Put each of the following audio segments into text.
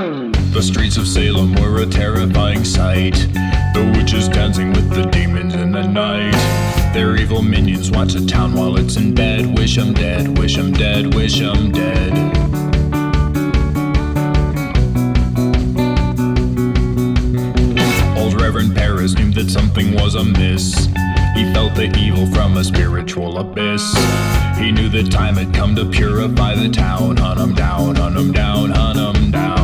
The streets of Salem were a terrifying sight. The witches dancing with the demons in the night. Their evil minions watch the town while it's in bed. Wish 'em dead, wish 'em dead, wish 'em dead. Old Reverend Paris knew that something was amiss. He felt the evil from a spiritual abyss. He knew the time had come to purify the town. Hunt 'em down, hunt 'em down, hunt 'em down.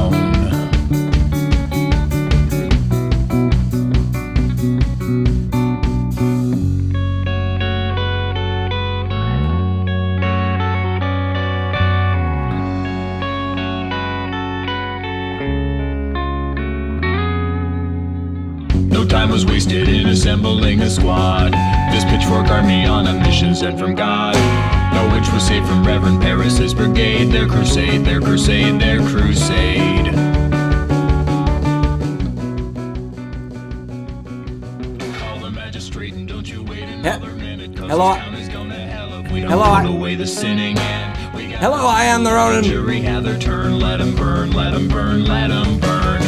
No time was wasted in assembling a squad. This pitchfork army on a mission sent from God. No witch was safe from Reverend Paris's brigade. Their crusade, their crusade, their crusade. Call the magistrate and don't you wait another minute. Hello. Hello. Away the sinning and Hello, I am the Ronin. Jury had their turn. Let 'em burn, let 'em burn, let 'em burn.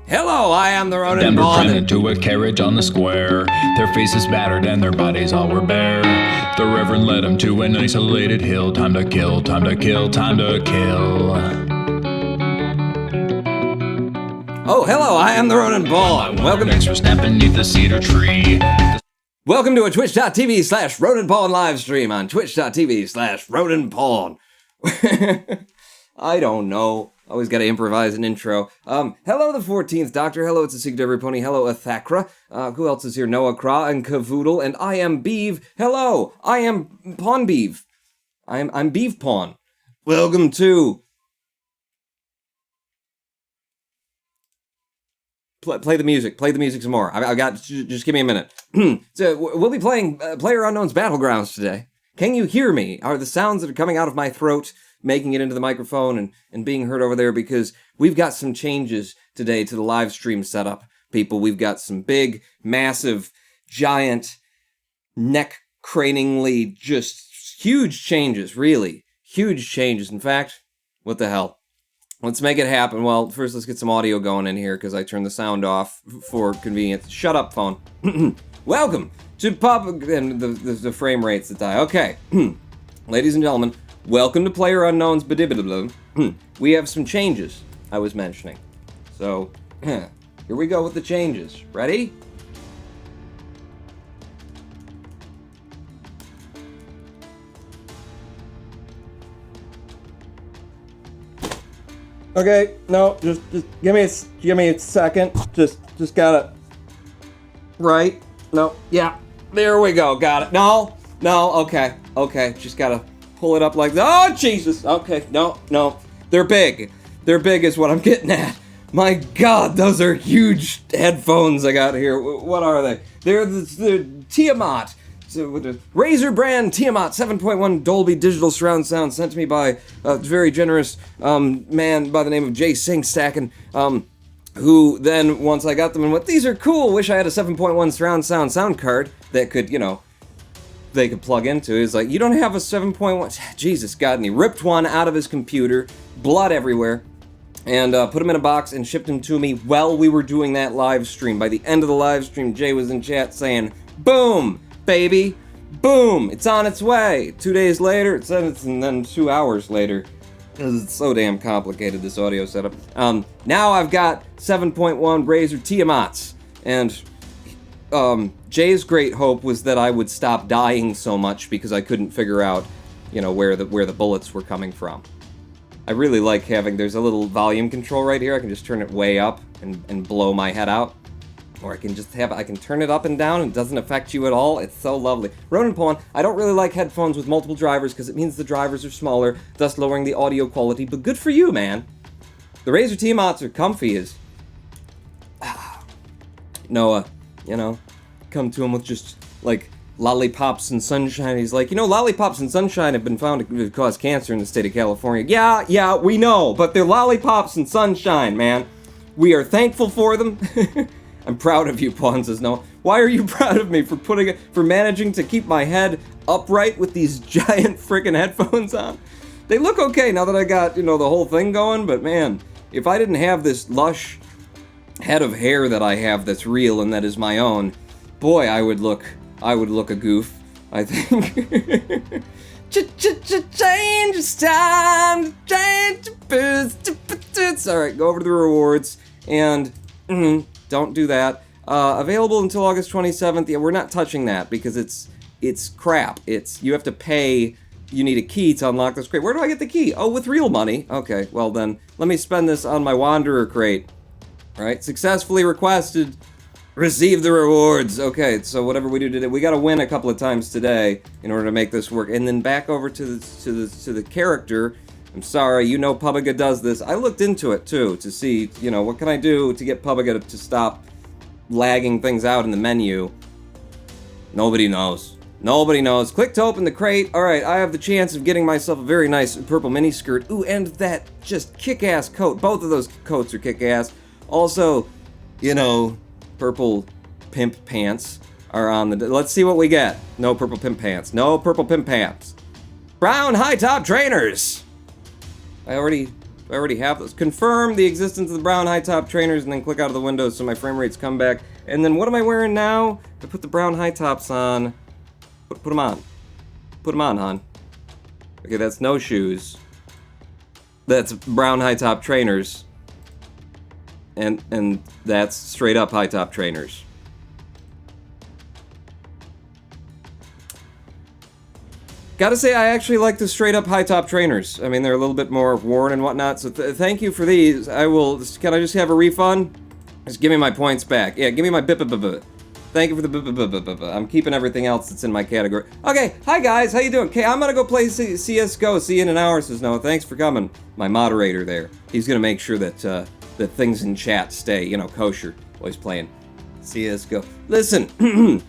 Hello, I am the Ronin. Them were crammed into a carriage on the square. Their faces battered and their bodies all were bare. The Reverend led them to an isolated hill. Time to kill, time to kill, time to kill. Oh, hello, I am the Ronin Pawn. Welcome. Extra snap beneath the cedar tree. Welcome to a twitch.tv/Ronin Pawn live stream on twitch.tv/Ronin Pawn. I don't know. Always got to improvise an intro. Hello, the 14th Doctor. Hello, it's a Secret Every Pony. Hello, Athakra. Who else is here? Noah Kra and Kavoodle. And I am Beeve. Hello, I am Pawn Beeve. I'm Beeve Pawn. Welcome to... Play the music. Play the music some more. I got... Just give me a minute. So, we'll be playing Playerunknown's Battlegrounds today. Can you hear me? Are the sounds that are coming out of my throat making it into the microphone and being heard over there? Because we've got some changes today to the live stream setup, people. We've got some big, massive, giant, neck-craningly, just huge changes, really. Huge changes. In fact, what the hell? Let's make it happen. Well, first let's get some audio going in here, because I turned the sound off for convenience. Shut up, phone. Welcome to Pop... and the frame rates that die. Okay. Ladies and gentlemen, welcome to Playerunknown's Badibidiblim. We have some changes I was mentioning. So, here we go with the changes. Ready? Okay, no, just give me a second. Just got it. Right? No, yeah. There we go. Got it. No, okay. Just gotta pull it up like that. Oh, Jesus. Okay, no. They're big. They're big is what I'm getting at. My God, those are huge headphones I got here. What are they? They're the Tiamat. So with the Razer brand Tiamat 7.1 Dolby Digital Surround Sound sent to me by a very generous man by the name of Jay Singstacken, who then, once I got them and went, these are cool, wish I had a 7.1 surround sound card that could, they could plug into. He's like, you don't have a 7.1, Jesus God, and he ripped one out of his computer, blood everywhere, and put him in a box and shipped him to me while we were doing that live stream. By the end of the live stream, Jay was in chat saying, boom, baby, boom, it's on its way. 2 days later, and then 2 hours later, because it's so damn complicated, this audio setup. Now I've got 7.1 Razer Tiamats, and Jay's great hope was that I would stop dying so much because I couldn't figure out, where the bullets were coming from. I really like having, there's a little volume control right here. I can just turn it way up and blow my head out. Or I can I can turn it up and down and it doesn't affect you at all. It's so lovely. Ronin Pawn, I don't really like headphones with multiple drivers because it means the drivers are smaller, thus lowering the audio quality, but good for you, man. The Razer Tiamats are comfy as... Noah, come to him with just, lollipops and sunshine. He's like, lollipops and sunshine have been found to cause cancer in the state of California. Yeah, we know, but they're lollipops and sunshine, man. We are thankful for them. I'm proud of you, Pawn says no. Why are you proud of me for managing to keep my head upright with these giant freaking headphones on? They look okay now that I got, the whole thing going, but man, if I didn't have this lush head of hair that I have that's real and that is my own, boy, I would look a goof, I think. Change, it's time to change. It's alright, go over to the rewards, and don't do that. Available until August 27th. Yeah, we're not touching that because it's crap. You have to pay. You need a key to unlock this crate. Where do I get the key? Oh, with real money. Okay, well then, let me spend this on my Wanderer crate. Alright, successfully requested. Receive the rewards. Okay, so whatever we do today, we gotta win a couple of times today in order to make this work. And then back over to the character. I'm sorry, Pubiga does this. I looked into it too to see, what can I do to get Pubiga to stop lagging things out in the menu. Nobody knows. Nobody knows. Click to open the crate. Alright, I have the chance of getting myself a very nice purple miniskirt. Ooh, and that just kick-ass coat. Both of those coats are kick-ass. Also, purple pimp pants are on the... Let's see what we get. No purple pimp pants. No purple pimp pants. Brown high-top trainers! I already have those. Confirm the existence of the brown high-top trainers and then click out of the window so my frame rates come back. And then what am I wearing now? I put the brown high-tops on. Put them on. Put them on, hon. Okay, that's no shoes. That's brown high-top trainers. And that's straight up high top trainers. Gotta say, I actually like the straight up high top trainers. I mean, they're a little bit more worn and whatnot, so thank you for these. Can I just have a refund? Just give me my points back. Yeah, give me my bip. Thank you for the bip. I'm keeping everything else that's in my category. Okay, hi guys, how you doing? Okay, I'm gonna go play CSGO. See you in an hour, says Noah. Thanks for coming. My moderator there. He's gonna make sure that things in chat stay, kosher while he's playing CSGO. Listen,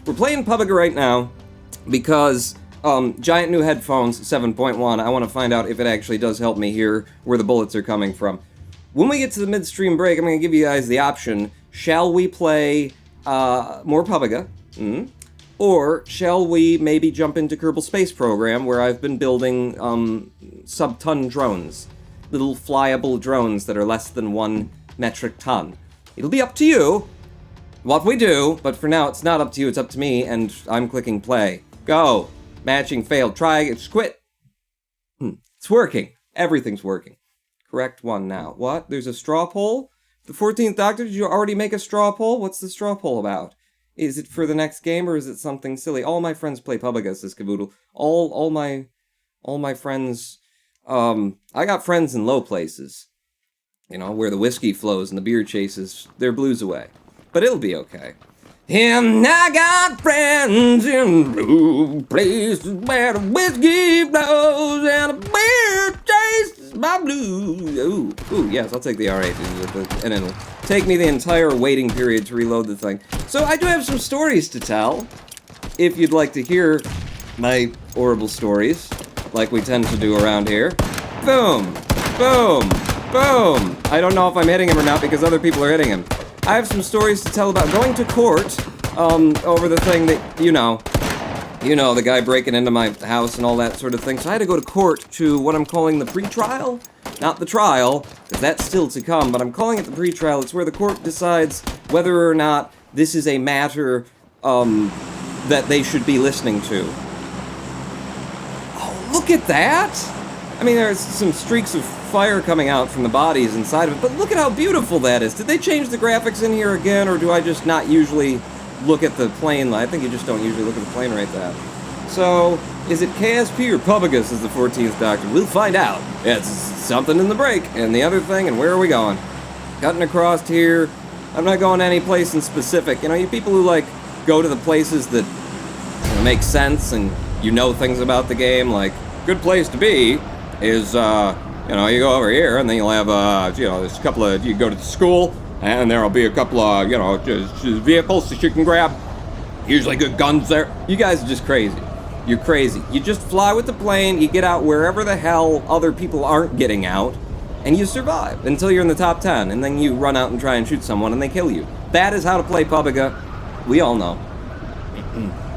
we're playing Pubiga right now because giant new headphones 7.1. I want to find out if it actually does help me hear where the bullets are coming from. When we get to the midstream break, I'm going to give you guys the option. Shall we play more Pubiga? Or shall we maybe jump into Kerbal Space Program, where I've been building sub-ton drones. Little flyable drones that are less than 1 metric ton. It'll be up to you what we do, but for now it's not up to you, it's up to me, and I'm clicking play. Go! Matching failed. Try, quit. It's working. Everything's working. Correct one now. What? There's a straw poll? The 14th Doctor, did you already make a straw poll? What's the straw poll about? Is it for the next game, or is it something silly? All my friends play Pubiga, says Caboodle. All my friends... I got friends in low places, where the whiskey flows and the beer chases their blues away. But it'll be okay. And I got friends in low places where the whiskey flows and the beer chases my blues. Ooh, yes, I'll take the R8, and it'll take me the entire waiting period to reload the thing. So I do have some stories to tell, if you'd like to hear my horrible stories. Like we tend to do around here. Boom! Boom! Boom! I don't know if I'm hitting him or not because other people are hitting him. I have some stories to tell about going to court, over the thing that, the guy breaking into my house and all that sort of thing. So I had to go to court to what I'm calling the pre-trial. Not the trial, because that's still to come, but I'm calling it the pre-trial. It's where the court decides whether or not this is a matter, that they should be listening to. Look at that! I mean, there's some streaks of fire coming out from the bodies inside of it, but look at how beautiful that is. Did they change the graphics in here again, or do I just not usually look at the plane? I think you just don't usually look at the plane right that. So, is it KSP or Pubiga, says the 14th Doctor? We'll find out. It's something in the break, and the other thing, and where are we going? Cutting across here. I'm not going any place in specific. You people who, go to the places that make sense and things about the game, good place to be is, you go over here and then you'll have, there's a couple of, you go to the school and there'll be a couple of, just vehicles that you can grab. Usually good guns there. You guys are just crazy. You're crazy. You just fly with the plane, you get out wherever the hell other people aren't getting out, and you survive until you're in the top 10, and then you run out and try and shoot someone, and they kill you. That is how to play PUBG. We all know.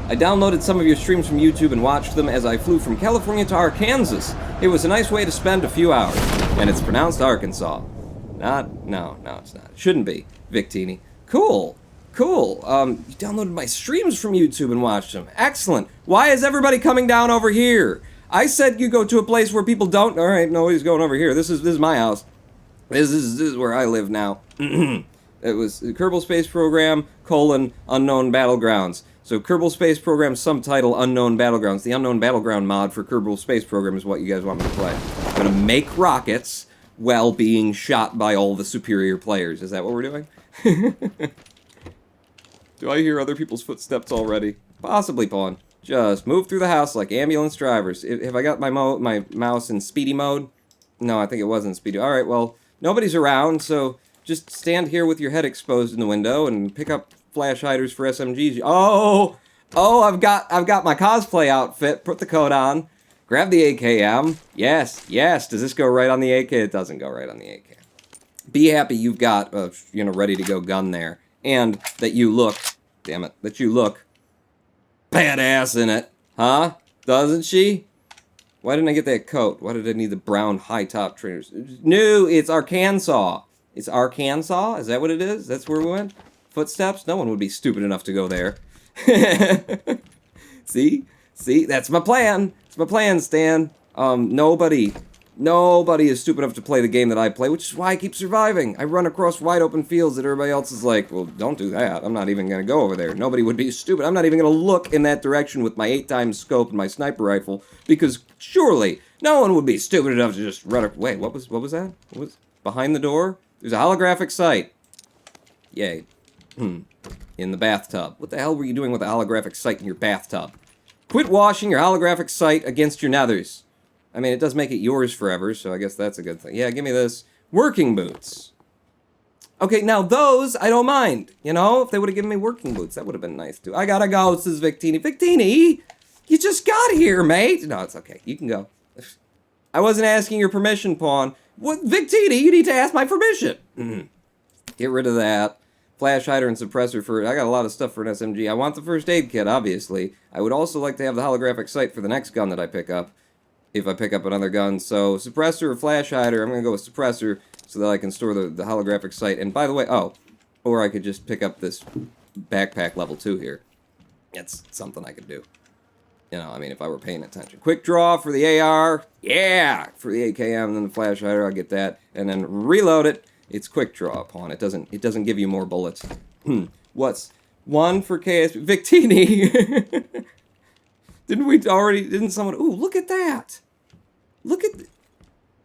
I downloaded some of your streams from YouTube and watched them as I flew from California to Arkansas. It was a nice way to spend a few hours. And it's pronounced Arkansas. No, it's not. It shouldn't be. Victini. Cool. You downloaded my streams from YouTube and watched them. Excellent. Why is everybody coming down over here? I said you go to a place where people don't... Alright, nobody's going over here. This is my house. This is where I live now. It was Kerbal Space Program, Unknown Battlegrounds. So Kerbal Space Program, subtitle Unknown Battlegrounds. The Unknown Battleground mod for Kerbal Space Program is what you guys want me to play. I'm going to make rockets while being shot by all the superior players. Is that what we're doing? Do I hear other people's footsteps already? Possibly, Pawn. Just move through the house like ambulance drivers. Have I got my mouse in speedy mode? No, I think it wasn't speedy. Alright, well, nobody's around, so just stand here with your head exposed in the window and pick up flash hiders for SMGs. Oh, I've got my cosplay outfit. Put the coat on. Grab the AKM. Yes. Does this go right on the AK? It doesn't go right on the AK. Be happy you've got ready to go gun there, and that you look, damn it, that you look badass in it, huh? Doesn't she? Why didn't I get that coat? Why did I need the brown high top trainers? No, it's Arkansas. It's Arkansas? Is that what it is? That's where we went? Footsteps? No one would be stupid enough to go there. See? That's my plan. It's my plan, Stan. Nobody is stupid enough to play the game that I play, which is why I keep surviving. I run across wide open fields that everybody else is like, well, don't do that. I'm not even going to go over there. Nobody would be stupid. I'm not even going to look in that direction with my 8x scope and my sniper rifle, because surely no one would be stupid enough to just run. Wait, what was that? What was behind the door? There's a holographic sight. Yay. In the bathtub. What the hell were you doing with a holographic sight in your bathtub? Quit washing your holographic sight against your nethers. I mean, it does make it yours forever, so I guess that's a good thing. Yeah, give me this. Working boots. Okay, now those, I don't mind. You know, if they would have given me working boots, that would have been nice, too. I gotta go, says Victini. Victini, you just got here, mate. No, it's okay. You can go. I wasn't asking your permission, Pawn. What, Victini, you need to ask my permission. Get rid of that. Flash hider and suppressor for... I got a lot of stuff for an SMG. I want the first aid kit, obviously. I would also like to have the holographic sight for the next gun that I pick up, if I pick up another gun. So, suppressor or flash hider, I'm going to go with suppressor so that I can store the holographic sight. And by the way, or I could just pick up this backpack level 2 here. That's something I could do. You know, I mean, if I were paying attention. Quick draw for the AR. Yeah! For the AKM and then the flash hider, I'll get that. And then reload it. It's quick draw upon. It doesn't give you more bullets. What's one for KSP? Victini! Didn't someone... Ooh, look at that! Look at...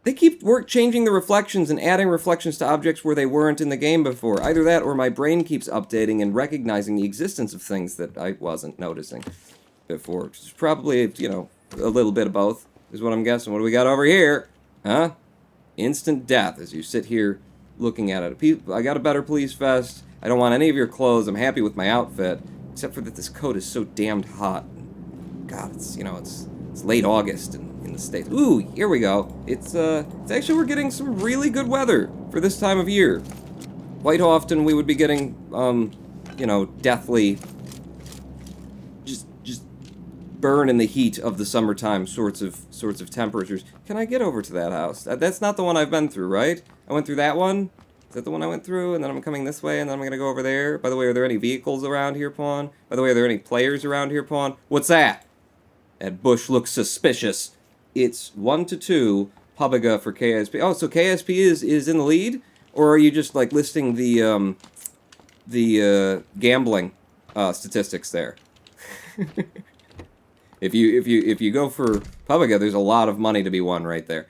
They keep changing the reflections and adding reflections to objects where they weren't in the game before. Either that or my brain keeps updating and recognizing the existence of things that I wasn't noticing before. It's probably, a little bit of both, is what I'm guessing. What do we got over here? Huh? Instant death as you sit here looking at it. I got a better police vest. I don't want any of your clothes. I'm happy with my outfit. Except for that this coat is so damned hot. God, it's late August in the States. Ooh, here we go. It's actually, we're getting some really good weather for this time of year. Quite often we would be getting, deathly, just burn in the heat of the summertime sorts of temperatures. Can I get over to that house? That's not the one I've been through, right? I went through that one. Is that the one I went through? And then I'm coming this way, and then I'm gonna go over there. By the way, are there any vehicles around here, Pawn? By the way, are there any players around here, Pawn? What's that? That bush looks suspicious. It's 1-2 PUBG for KSP. Oh, so KSP is in the lead, or are you just like listing the gambling statistics there? If you go for PUBG, there's a lot of money to be won right there.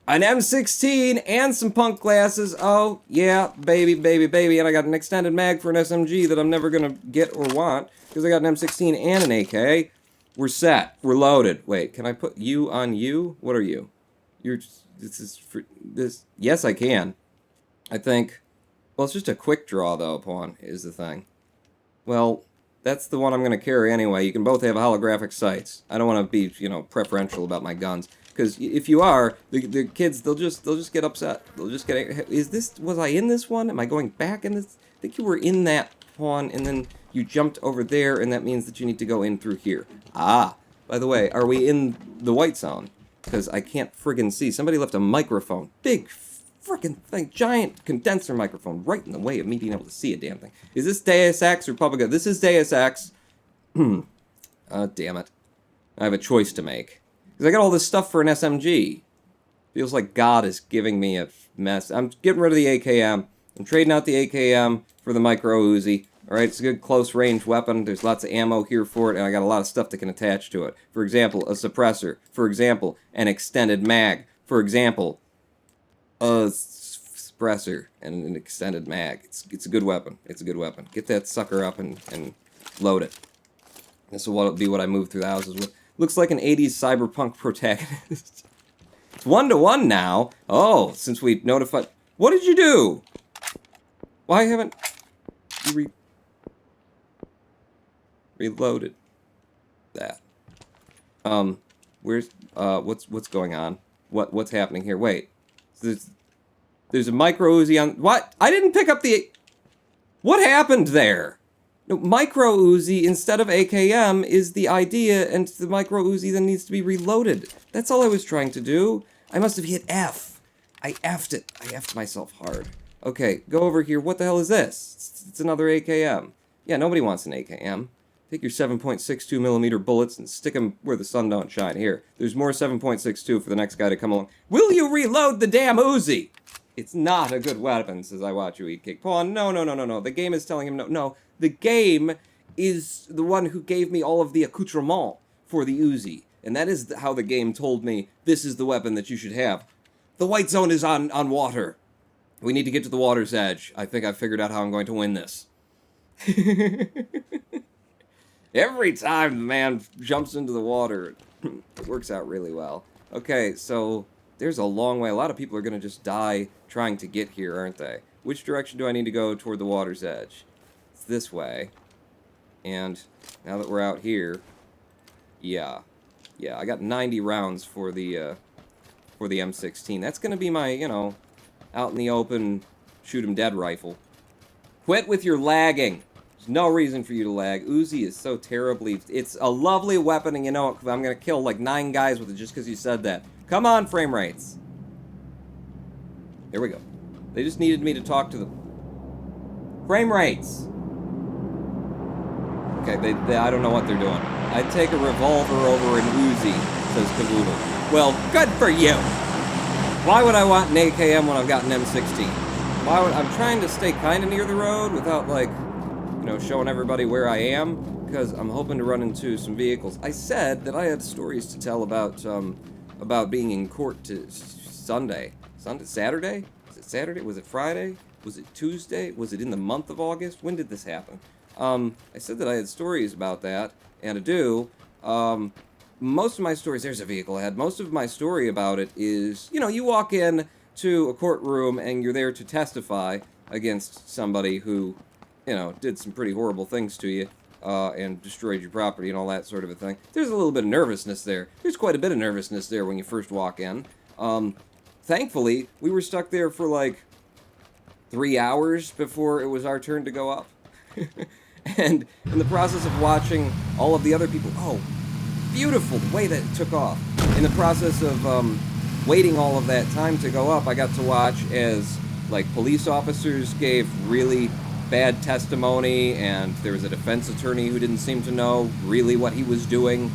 An M16 and some punk glasses. Oh, yeah, baby. And I got an extended mag for an SMG that I'm never gonna get or want, because I got an M16 and an AK. We're set. We're loaded. Wait, can I put you on you? What are you? Yes, I can. I think. Well, it's just a quick draw, though, Pawn, is the thing. Well, That's the one I'm going to carry anyway. You can both have holographic sights. I don't want to be, preferential about my guns. Because if you are, the kids, they'll just get upset. They'll just get, was I in this one? Am I going back in this? I think you were in that one, and then you jumped over there, and that means that you need to go in through here. Ah, by the way, are we in the white zone? Because I can't friggin' see. Somebody left a microphone. Big frickin' thing. Giant condenser microphone right in the way of me being able to see a damn thing. Is this Deus Ex Republica? This is Deus Ex. Damn it. I have a choice to make. Because I got all this stuff for an SMG. Feels like God is giving me a mess. I'm getting rid of the AKM. I'm trading out the AKM for the micro Uzi. Alright, it's a good close range weapon. There's lots of ammo here for it, and I got a lot of stuff that can attach to it. For example, a suppressor. For example, an extended mag. For example, a suppressor and an extended mag. It's a good weapon. It's a good weapon. Get that sucker up and load it. This will be what I move through the houses with. Looks like an 80s cyberpunk protagonist. It's 1-to-1 now. Oh, since we notified... What did you do? Why haven't you reloaded that? What's going on? What's happening here? Wait. There's a micro Uzi on... What? I didn't pick up the... What happened there? No, micro Uzi instead of AKM is the idea, and the micro Uzi then needs to be reloaded. That's all I was trying to do. I must have hit F. I F'd it. I F'd myself hard. Okay, go over here. What the hell is this? It's another AKM. Yeah, nobody wants an AKM. Take your 7.62 millimeter bullets and stick them where the sun don't shine. Here, there's more 7.62 for the next guy to come along. Will you reload the damn Uzi? It's not a good weapon, says I watch you eat cake. Pawn, no. The game is telling him no. No, the game is the one who gave me all of the accoutrement for the Uzi. And that is how the game told me, this is the weapon that you should have. The white zone is on water. We need to get to the water's edge. I think I've figured out how I'm going to win this. Every time the man jumps into the water, it works out really well. Okay, so there's a long way. A lot of people are going to just die trying to get here, aren't they? Which direction do I need to go toward the water's edge? It's this way. And now that we're out here, yeah, I got 90 rounds for the M16. That's going to be my, out in the open, shoot 'em dead rifle. Quit with your lagging. There's no reason for you to lag. Uzi is so terribly... It's a lovely weapon, and I'm going to kill like 9 guys with it just because you said that. Come on, frame rates. There we go. They just needed me to talk to them. Frame rates. Okay, I don't know what they're doing. I'd take a revolver over an Uzi, says Kavoodle. Well, good for you. Why would I want an AKM when I've got an M16? I'm trying to stay kind of near the road without, showing everybody where I am, because I'm hoping to run into some vehicles. I said that I had stories to tell about being in court Saturday? Was it Saturday? Was it Friday? Was it Tuesday? Was it in the month of August? When did this happen? I said that I had stories about that, and I do. Most of my stories, there's a vehicle ahead. Most of my story about it is, you walk in to a courtroom and you're there to testify against somebody who, did some pretty horrible things to you, and destroyed your property and all that sort of a thing. There's a little bit of nervousness there. There's quite a bit of nervousness there when you first walk in. Thankfully, we were stuck there for like 3 hours before it was our turn to go up. And in the process of watching all of the other people, oh, beautiful, the way that it took off. In the process of waiting all of that time to go up, I got to watch as, police officers gave really bad testimony, and there was a defense attorney who didn't seem to know really what he was doing.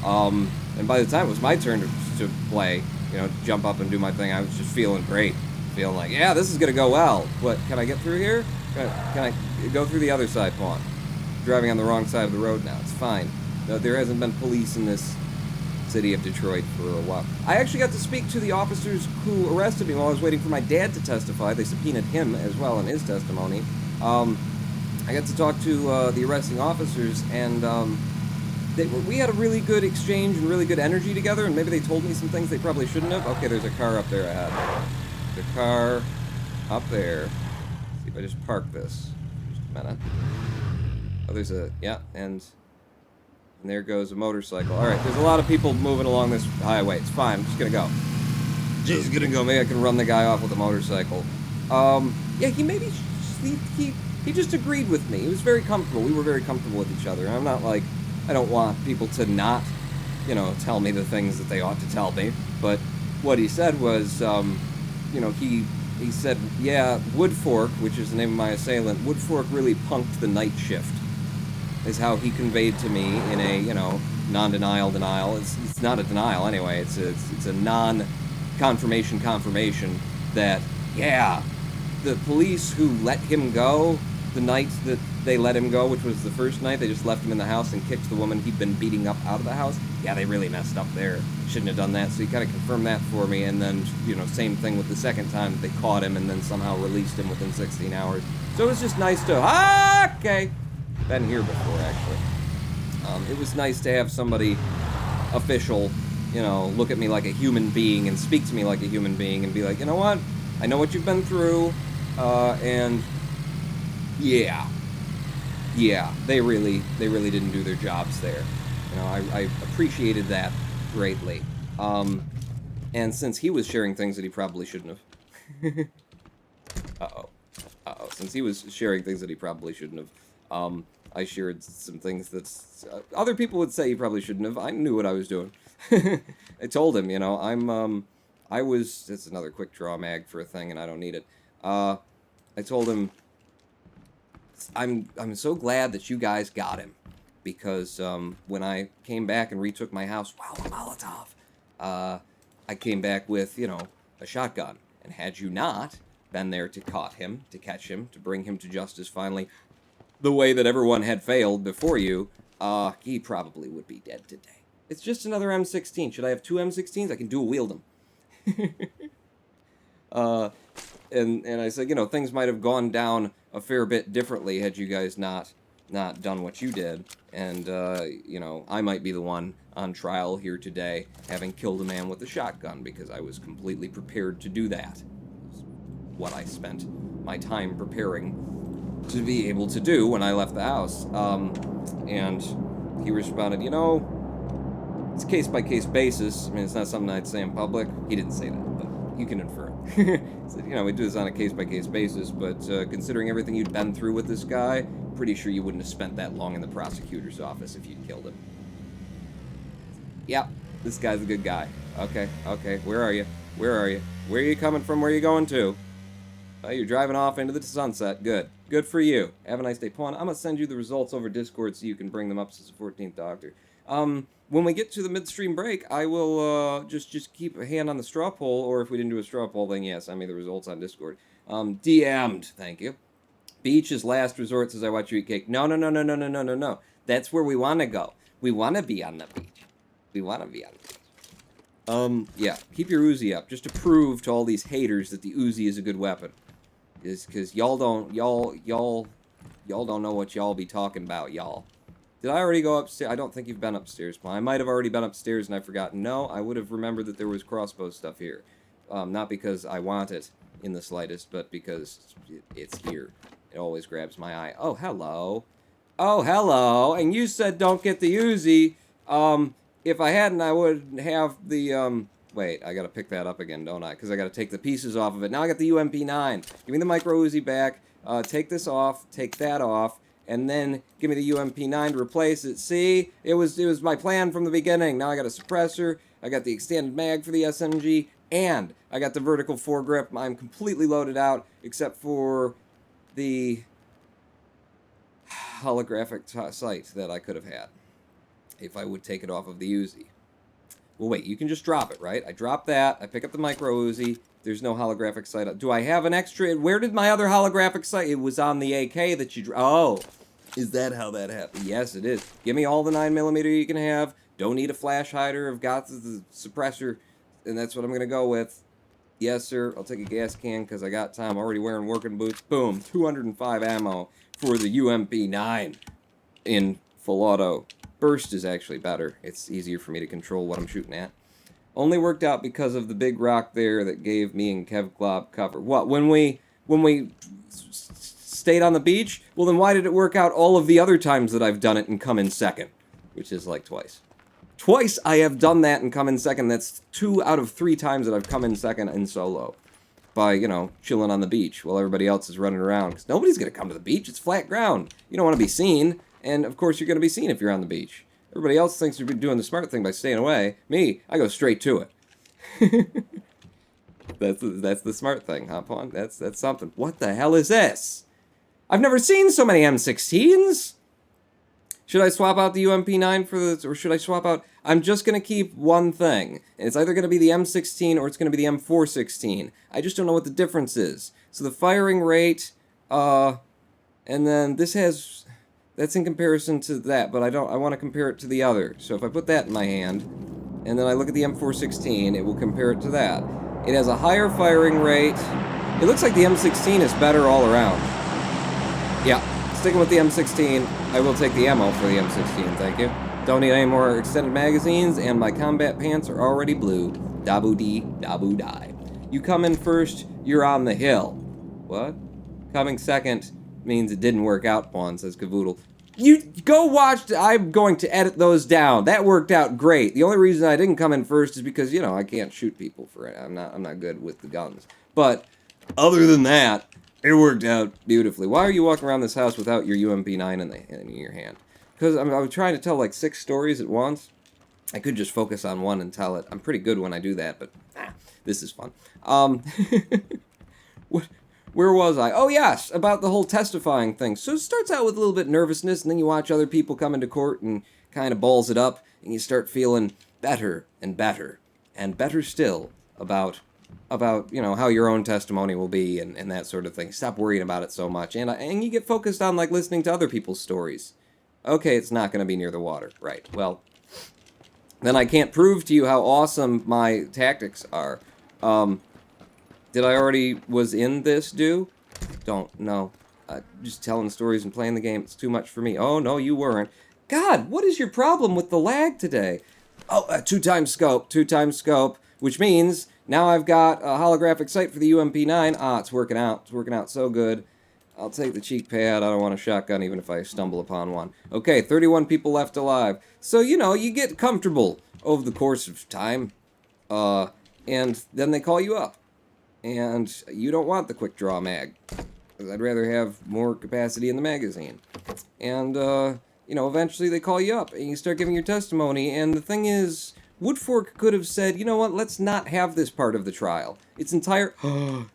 And by the time it was my turn to play, to jump up and do my thing, I was just feeling great. Feeling like, yeah, this is going to go well. What, can I get through here? Can I go through the other side, Pawn? Driving on the wrong side of the road now. It's fine. No, there hasn't been police in this city of Detroit for a while. I actually got to speak to the officers who arrested me while I was waiting for my dad to testify. They subpoenaed him as well in his testimony. I got to talk to the arresting officers, and we had a really good exchange and really good energy together, and maybe they told me some things they probably shouldn't have. Okay, there's a car up there ahead. The car up there. Let's see if I just park this. Just a minute. Oh, there's a, yeah, and there goes a motorcycle. All right, there's a lot of people moving along this highway. It's fine. I'm just gonna go. Just gonna go. Maybe I can run the guy off with a motorcycle. Yeah, he maybe he just agreed with me. He was very comfortable. We were very comfortable with each other. I'm not like, I don't want people to not, tell me the things that they ought to tell me. But what he said was, he said, yeah, Woodfork, which is the name of my assailant, Woodfork really punked the night shift, is how he conveyed to me in a, non-denial denial. It's not a denial anyway. It's a non-confirmation confirmation that, yeah, the police who let him go the night that they let him go, which was the first night, they just left him in the house and kicked the woman he'd been beating up out of the house. Yeah, they really messed up there. Shouldn't have done that. So he kind of confirmed that for me, and then, same thing with the second time that they caught him and then somehow released him within 16 hours. So it was just nice to, okay. Been here before, actually. It was nice to have somebody official, look at me like a human being and speak to me like a human being and be like, you know what? I know what you've been through, and yeah, they really didn't do their jobs there. I appreciated that greatly. And since he was sharing things that he probably shouldn't have, since he was sharing things that he probably shouldn't have, I shared some things that other people would say he probably shouldn't have. I knew what I was doing. I told him, it's another quick draw mag for a thing, and I don't need it. I told him, I'm so glad that you guys got him, because when I came back and retook my house, wow, a Molotov, I came back with, a shotgun, and had you not been there to catch him, to bring him to justice finally, the way that everyone had failed before you, he probably would be dead today. It's just another M16. Should I have 2 M16s? I can dual wield them. And I said, things might have gone down a fair bit differently had you guys not done what you did. And, I might be the one on trial here today, having killed a man with a shotgun, because I was completely prepared to do that. What I spent my time preparing to be able to do when I left the house. And he responded, it's a case-by-case basis. I mean, it's not something I'd say in public. He didn't say that, but you can infer it. He said, we do this on a case-by-case basis, but considering everything you'd been through with this guy, pretty sure you wouldn't have spent that long in the prosecutor's office if you'd killed him. Yep, this guy's a good guy. Okay, where are you? Where are you coming from? Where are you going to? Oh, you're driving off into the sunset. Good for you. Have a nice day. Pawn, I'm going to send you the results over Discord so you can bring them up as the 14th Doctor. When we get to the midstream break, I will just keep a hand on the straw poll, or if we didn't do a straw poll, then yeah, send me the results on Discord. DM'd, thank you. Beach is last resort, says I watch you eat cake. No. That's where we want to go. We want to be on the beach. Yeah, keep your Uzi up, just to prove to all these haters that the Uzi is a good weapon. Is because y'all don't know what y'all be talking about, y'all. Did I already go upstairs? I don't think you've been upstairs, Paul. I might have already been upstairs and I've forgotten. No, I would have remembered that there was crossbow stuff here. Not because I want it in the slightest, but because it's here. It always grabs my eye. Oh, hello. And you said don't get the Uzi. If I hadn't, I would have the, wait, I gotta pick that up again, don't I? Because I gotta take the pieces off of it. Now I got the UMP9. Give me the micro Uzi back. Take this off. Take that off. And then give me the UMP9 to replace it. See? It was my plan from the beginning. Now I got a suppressor. I got the extended mag for the SMG. And I got the vertical foregrip. I'm completely loaded out, except for the holographic sight that I could have had if I would take it off of the Uzi. Well, wait, you can just drop it, right? I drop that, I pick up the micro Uzi, there's no holographic sight. Do I have an extra? Where did my other holographic sight? It was on the AK that you oh, is that how that happened? Yes, it is. Give me all the 9mm you can have. Don't need a flash hider. I've got the suppressor, and that's what I'm going to go with. Yes, sir. I'll take a gas can because I got time. I'm already wearing working boots. Boom. 205 ammo for the UMP9 in full auto. Burst is actually better. It's easier for me to control what I'm shooting at. Only worked out because of the big rock there that gave me and Kev Glob cover. What? When we stayed on the beach, well then why did it work out all of the other times that I've done it and come in second? Which is like twice. Twice I have done that and come in second. That's 2 out of 3 times that I've come in second in solo. By, you know, chilling on the beach while everybody else is running around. Because nobody's going to come to the beach. It's flat ground. You don't want to be seen. And, of course, you're going to be seen if you're on the beach. Everybody else thinks you're doing the smart thing by staying away. Me, I go straight to it. That's the smart thing, huh, Pawn? That's something. What the hell is this? I've never seen so many M16s! Should I swap out the UMP9 for the... Or should I swap out... I'm just going to keep one thing. It's either going to be the M16 or it's going to be the M416. I just don't know what the difference is. So the firing rate... and then this has... That's in comparison to that, but I want to compare it to the other. So if I put that in my hand, and then I look at the M416, it will compare it to that. It has a higher firing rate. It looks like the M16 is better all around. Yeah. Sticking with the M16, I will take the ammo for the M16, thank you. Don't need any more extended magazines, and my combat pants are already blue. Dabu-dee, dabu-die. You come in first, you're on the hill. What? Coming second means it didn't work out, Pawn, says Cavoodle. You go watch, I'm going to edit those down. That worked out great. The only reason I didn't come in first is because, you know, I can't shoot people for it. I'm not good with the guns. But, other than that, it worked out beautifully. Why are you walking around this house without your UMP9 in your hand? Because I was trying to tell like 6 stories at once. I could just focus on one and tell it. I'm pretty good when I do that, but this is fun. Where was I? Oh yes, about the whole testifying thing. So it starts out with a little bit of nervousness, and then you watch other people come into court and kind of balls it up, and you start feeling better and better, and better still about you know, how your own testimony will be and that sort of thing. Stop worrying about it so much. And you get focused on, like, listening to other people's stories. Okay, it's not going to be near the water. Right, well, then I can't prove to you how awesome my tactics are. Did I already was in this, Don't know. Just telling stories and playing the game, it's too much for me. Oh, no, you weren't. God, what is your problem with the lag today? Oh, 2x scope, which means... Now I've got a holographic sight for the UMP9. Ah, it's working out. It's working out so good. I'll take the cheek pad. I don't want a shotgun even if I stumble upon one. Okay, 31 people left alive. So, you know, you get comfortable over the course of time. And then they call you up. And you don't want the quick draw mag. I'd rather have more capacity in the magazine. And, you know, eventually they call you up and you start giving your testimony. And the thing is... Woodfork could have said, you know what, let's not have this part of the trial. It's entire...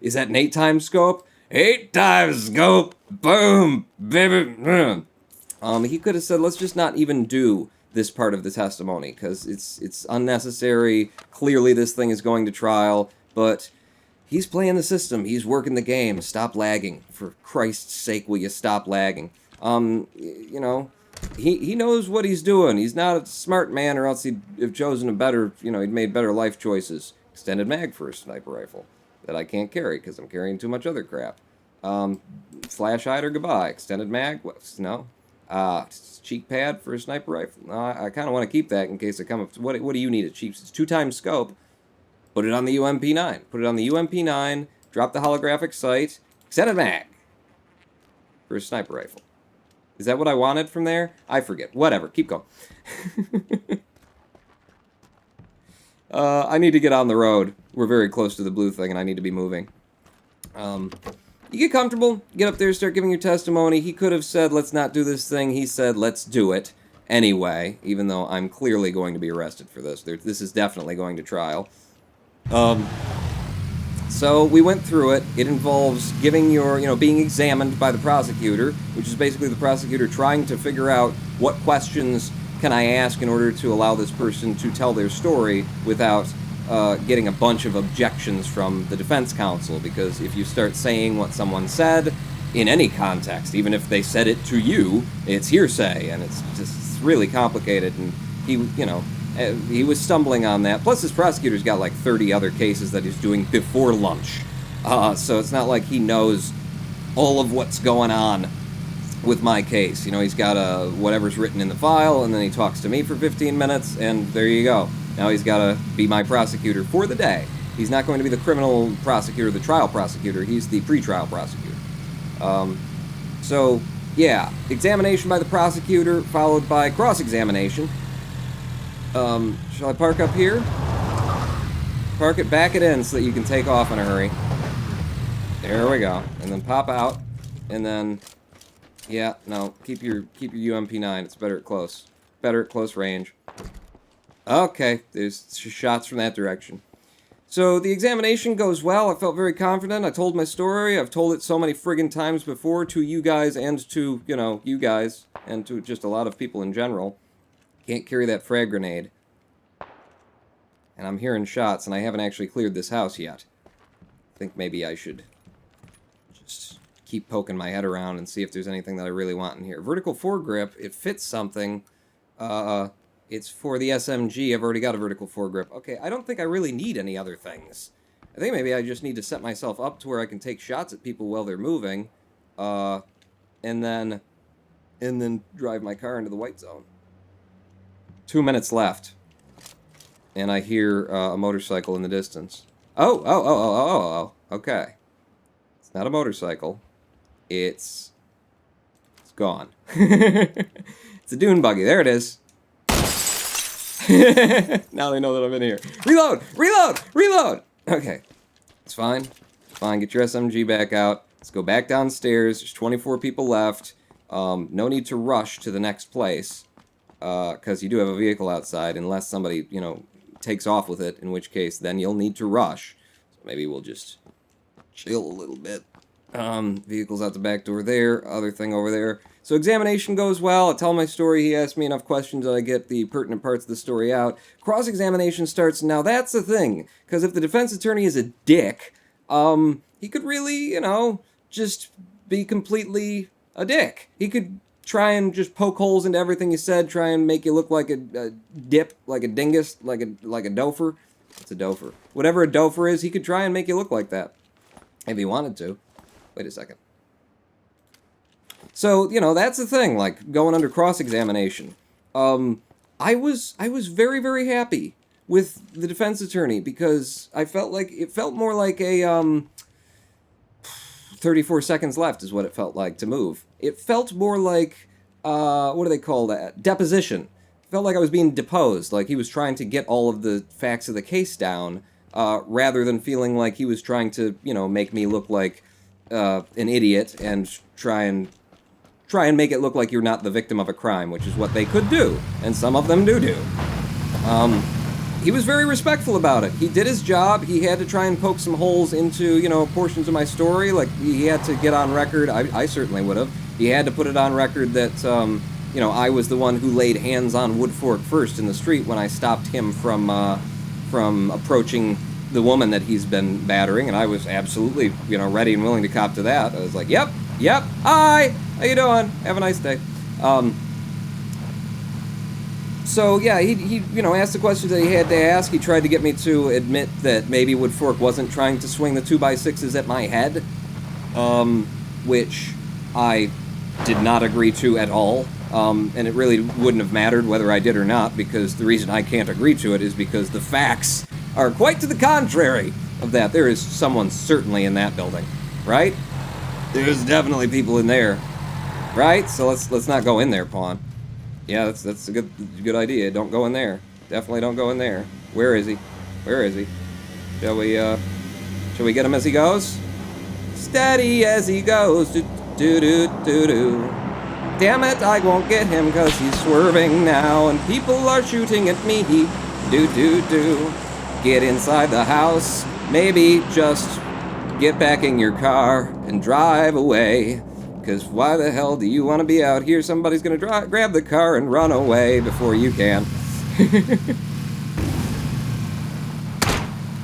Is that an 8x scope? 8x scope! Boom! Baby! He could have said, let's just not even do this part of the testimony, because it's unnecessary. Clearly this thing is going to trial, but he's playing the system. He's working the game. Stop lagging. For Christ's sake, will you stop lagging? You know... He knows what he's doing. He's not a smart man, or else he'd have chosen a better, you know, he'd made better life choices. Extended mag for a sniper rifle that I can't carry because I'm carrying too much other crap. Flash hider, goodbye. Extended mag, no. Cheek pad for a sniper rifle. No, I kind of want to keep that in case I come up. What do you need? It's 2x scope. Put it on the UMP9. Put it on the UMP9. Drop the holographic sight. Extended mag for a sniper rifle. Is that what I wanted from there? I forget. Whatever. Keep going. I need to get on the road. We're very close to the blue thing, and I need to be moving. You get comfortable. Get up there, start giving your testimony. He could have said, let's not do this thing. He said, let's do it anyway, even though I'm clearly going to be arrested for this. This is definitely going to trial. So we went through it. It involves giving your, being examined by the prosecutor, which is basically the prosecutor trying to figure out what questions can I ask in order to allow this person to tell their story without getting a bunch of objections from the defense counsel. Because if you start saying what someone said in any context, even if they said it to you, it's hearsay, and it's really complicated. And he was stumbling on that. Plus, his prosecutor's got like 30 other cases that he's doing before lunch. So it's not like he knows all of what's going on with my case. He's got whatever's written in the file, and then he talks to me for 15 minutes, and there you go. Now he's got to be my prosecutor for the day. He's not going to be the criminal prosecutor, the trial prosecutor. He's the pretrial prosecutor. So, yeah, examination by the prosecutor, followed by cross-examination. Shall I park up here? Park it, back it in so that you can take off in a hurry. There we go. And then pop out. And then, yeah, no, keep your UMP9. It's better at close. Better at close range. Okay, there's shots from that direction. So the examination goes well. I felt very confident. I told my story. I've told it so many friggin' times before to you guys and to, you guys, and to just a lot of people in general. Can't carry that frag grenade. And I'm hearing shots, and I haven't actually cleared this house yet. I think maybe I should just keep poking my head around and see if there's anything that I really want in here. Vertical foregrip, it fits something. It's for the SMG. I've already got a vertical foregrip. Okay, I don't think I really need any other things. I think maybe I just need to set myself up to where I can take shots at people while they're moving, and then drive my car into the white zone. 2 minutes left. And I hear a motorcycle in the distance. Oh, okay. It's not a motorcycle. It's gone. It's a dune buggy. There it is. Now they know that I'm in here. Reload! Reload! Reload! Okay. It's fine. Fine, get your SMG back out. Let's go back downstairs. There's 24 people left. No need to rush to the next place. Because you do have a vehicle outside, unless somebody, takes off with it, in which case then you'll need to rush. So maybe we'll just chill a little bit. Vehicle's out the back door there, other thing over there. So examination goes well. I tell my story. He asks me enough questions that I get the pertinent parts of the story out. Cross-examination starts. Now that's the thing, because if the defense attorney is a dick, he could really, just be completely a dick. He could try and just poke holes into everything you said, try and make you look like a dip, like a dingus, like a dofer. What's a dofer? Whatever a dofer is, he could try and make you look like that. If he wanted to. Wait a second. So, that's the thing, like, going under cross-examination. I was very, very happy with the defense attorney, because I felt like, it felt more like a, 34 seconds left is what it felt like to move. It felt more like, what do they call that? Deposition. It felt like I was being deposed, like he was trying to get all of the facts of the case down, rather than feeling like he was trying to, make me look like an idiot and try and make it look like you're not the victim of a crime, which is what they could do, and some of them do. He was very respectful about it. He did his job. He had to try and poke some holes into, portions of my story. Like, he had to get on record. I certainly would have. He had to put it on record that, I was the one who laid hands on Woodfork first in the street when I stopped him from approaching the woman that he's been battering, and I was absolutely, ready and willing to cop to that. I was like, yep, hi, how you doing? Have a nice day. So, yeah, he asked the questions that he had to ask. He tried to get me to admit that maybe Woodfork wasn't trying to swing the 2x6s at my head, which I did not agree to at all, and it really wouldn't have mattered whether I did or not, because the reason I can't agree to it is because the facts are quite to the contrary of that. There is someone certainly in that building, right? There's definitely people in there, right? So let's not go in there, Pawn. Yeah, that's a good idea. Don't go in there. Definitely don't go in there. Where is he? Where is he? Shall we get him as he goes? Steady as he goes. Do do do do do. Damn it, I won't get him because he's swerving now, and people are shooting at me. Do do do. Get inside the house. Maybe just get back in your car and drive away. Because why the hell do you want to be out here? Somebody's going to grab the car and run away before you can.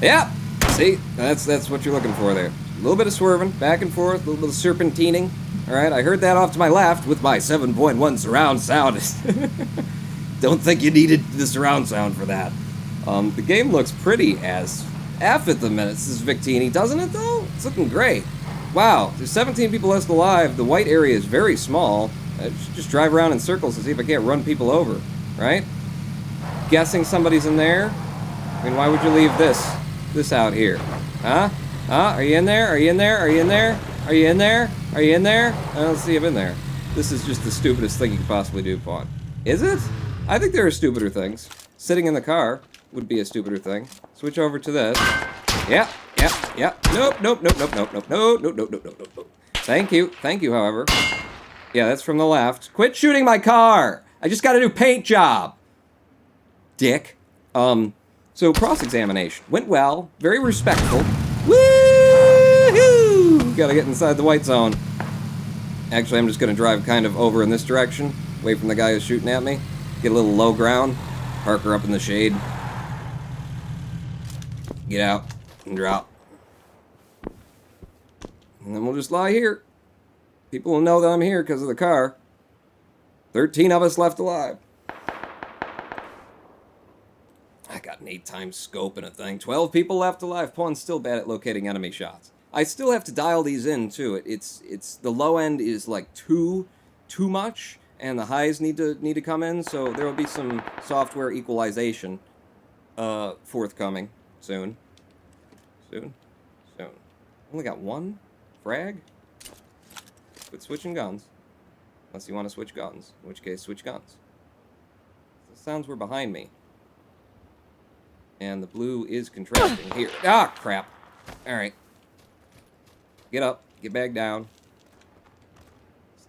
Yeah, see, that's what you're looking for there. A little bit of swerving, back and forth, a little bit of serpentining. All right, I heard that off to my left with my 7.1 surround sound. Don't think you needed the surround sound for that. The game looks pretty as F at the minute. This is Victini, doesn't it, though? It's looking great. Wow, there's 17 people left alive. The white area is very small. I should just drive around in circles and see if I can't run people over, right? Guessing somebody's in there? I mean, why would you leave this out here? Huh? Are you in there? Are you in there? Are you in there? Are you in there? Are you in there? I don't see him in there. This is just the stupidest thing you could possibly do, Pawn. Is it? I think there are stupider things. Sitting in the car would be a stupider thing. Switch over to this. Yeah. Nope. Thank you, however. Yeah, that's from the left. Quit shooting my car! I just got a new paint job! Dick. So cross-examination. Went well. Very respectful. Woo-hoo! Gotta get inside the white zone. Actually, I'm just gonna drive kind of over in this direction, away from the guy who's shooting at me. Get a little low ground. Park her up in the shade. Get out and drop. And then we'll just lie here. People will know that I'm here because of the car. 13 of us left alive. I got an 8x scope and a thing. 12 people left alive. Pawn's still bad at locating enemy shots. I still have to dial these in too. It's the low end is like too much, and the highs need to come in. So there will be some software equalization forthcoming soon. Soon. Only got one frag. Quit switching guns, unless you want to switch guns. In which case, switch guns. The sounds were behind me. And the blue is contracting here. Ah, crap. Alright. Get up. Get back down.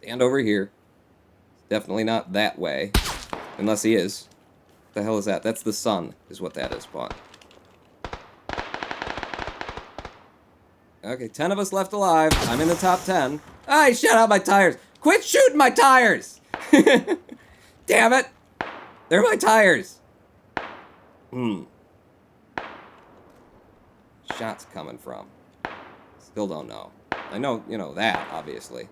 Stand over here. Definitely not that way. Unless he is. What the hell is that? That's the sun, is what that is, Pawn. Okay, 10 of us left alive. I'm in the top 10. I shut out my tires. Quit shooting my tires! Damn it! They're my tires. Shots coming from? Still don't know. I know, you know that, obviously.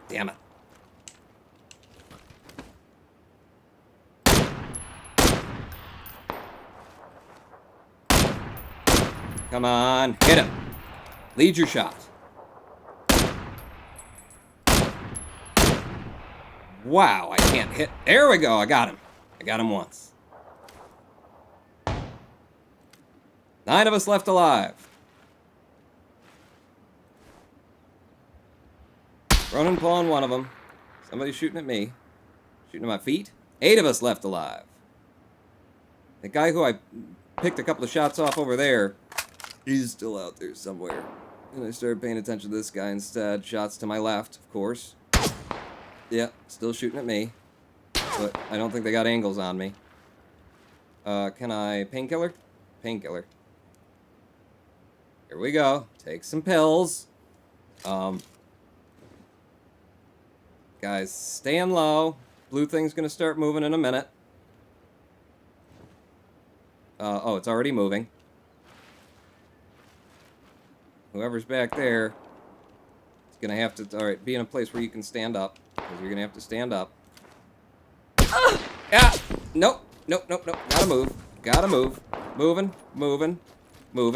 Damn it. Come on, hit him. Lead your shot. Wow, I can't hit. There we go, I got him. I got him once. 9 of us left alive. Ronan Pawn, one of them. Somebody's shooting at me. Shooting at my feet. 8 of us left alive. The guy who I picked a couple of shots off over there, he's still out there somewhere. And I started paying attention to this guy instead. Shots to my left, of course. Yeah, still shooting at me. But I don't think they got angles on me. Can I... Painkiller? Painkiller. Here we go. Take some pills. Guys, staying low. Blue thing's gonna start moving in a minute. Oh, it's already moving. Whoever's back there is gonna have to... Alright, be in a place where you can stand up. Because you're gonna have to stand up. Yeah! Nope. Gotta move. Gotta move. Moving.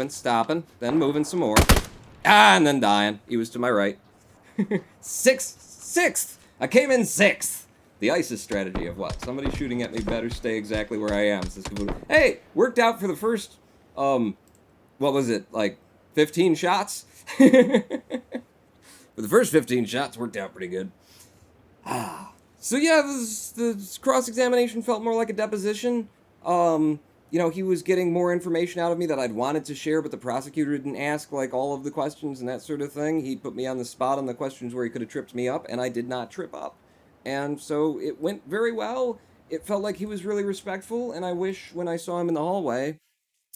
Stopping. Then moving some more. Ah, and then dying. He was to my right. Sixth! I came in 6th! The ISIS strategy of what? Somebody shooting at me better stay exactly where I am. Hey! Worked out for the first, what was it? Like, 15 shots? For the first 15 shots, worked out pretty good. So yeah, the cross-examination felt more like a deposition. You know, he was getting more information out of me that I'd wanted to share, but the prosecutor didn't ask, like, all of the questions and that sort of thing. He put me on the spot on the questions where he could have tripped me up, and I did not trip up. And so it went very well. It felt like he was really respectful, and I wish when I saw him in the hallway,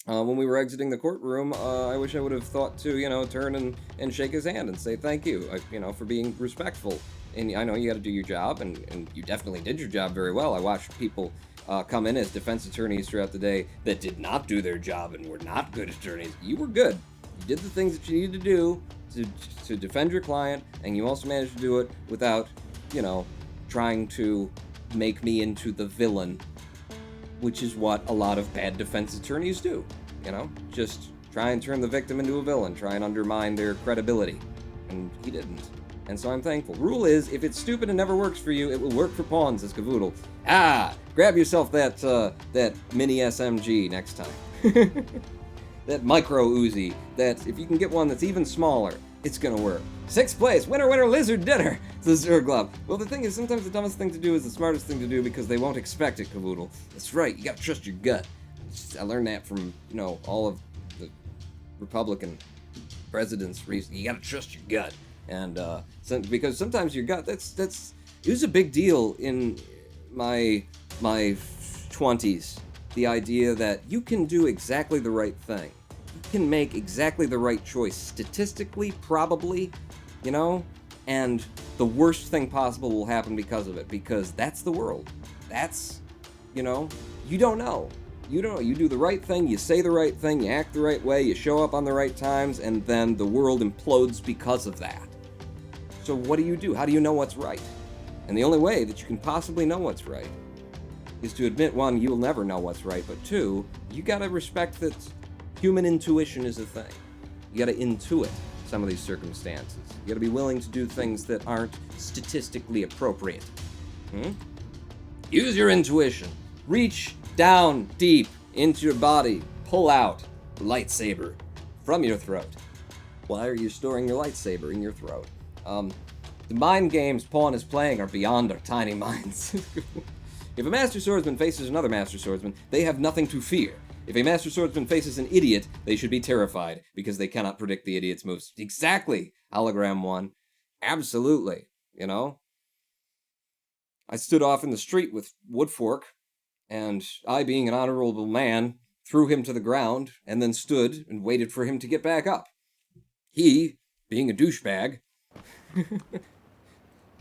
when we were exiting the courtroom, I wish I would have thought to, you know, turn and shake his hand and say thank you, you know, for being respectful. And I know you got to do your job, and you definitely did your job very well. I watched people come in as defense attorneys throughout the day that did not do their job and were not good attorneys. You were good. You did the things that you needed to do to defend your client, and you also managed to do it without, you know, trying to make me into the villain, which is what a lot of bad defense attorneys do. You know, just try and turn the victim into a villain, try and undermine their credibility. And he didn't. And so I'm thankful. Rule is, if it's stupid and never works for you, it will work for pawns, says Cavoodle. Ah! Grab yourself that mini SMG next time. That micro Uzi, that if you can get one that's even smaller, it's gonna work. 6th place, winner, lizard dinner, says Glove. Well, the thing is, sometimes the dumbest thing to do is the smartest thing to do because they won't expect it, Cavoodle. That's right, you gotta trust your gut. I learned that from, all of the Republican presidents recently. You gotta trust your gut. And, because sometimes your gut, it was a big deal in my 20s. The idea that you can do exactly the right thing. You can make exactly the right choice, statistically, probably, and the worst thing possible will happen because of it, because that's the world. That's, you don't know. You don't know. You do the right thing, you say the right thing, you act the right way, you show up on the right times, and then the world implodes because of that. So what do you do? How do you know what's right? And the only way that you can possibly know what's right is to admit, one, you'll never know what's right, but two, you gotta respect that human intuition is a thing. You gotta intuit some of these circumstances. You gotta be willing to do things that aren't statistically appropriate. Use your intuition. Reach down deep into your body. Pull out a lightsaber from your throat. Why are you storing your lightsaber in your throat? The mind games Pawn is playing are beyond our tiny minds. If a Master Swordsman faces another Master Swordsman, they have nothing to fear. If a Master Swordsman faces an idiot, they should be terrified, because they cannot predict the idiot's moves. Exactly, Hologram 1. Absolutely, I stood off in the street with Woodfork, and I, being an honorable man, threw him to the ground, and then stood and waited for him to get back up. He, being a douchebag,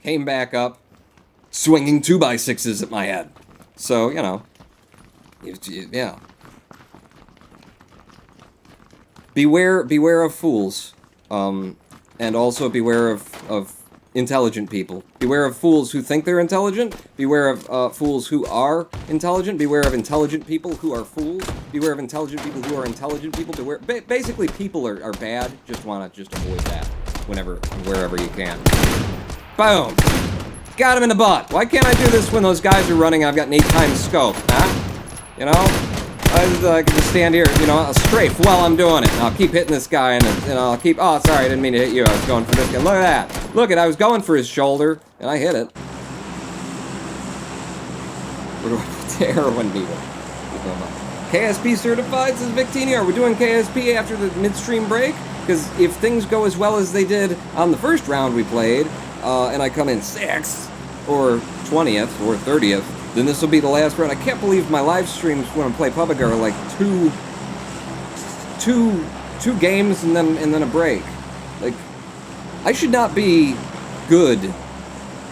came back up, swinging 2x6s at my head. So, yeah. Beware of fools, and also beware of intelligent people. Beware of fools who think they're intelligent. Beware of fools who are intelligent. Beware of intelligent people who are fools. Beware of intelligent people who are intelligent people. Beware. Basically, people are bad. Just want to avoid that wherever you can. Boom. Got him in the butt. Why can't I do this when those guys are running? I've got an 8x scope, huh? I can just stand here, I'll strafe while I'm doing it. And I'll keep hitting this guy, and I'll keep... Oh, sorry, I didn't mean to hit you. I was going for this guy. Look at that. Look I was going for his shoulder, and I hit it. Where do I put the heroin needle? KSP certified, says Victini. Are we doing KSP after the midstream break? Because if things go as well as they did on the first round we played, and I come in 6th, or 20th, or 30th, then this will be the last round. I can't believe my live streams when I play PUBG are like two games and then a break. Like, I should not be good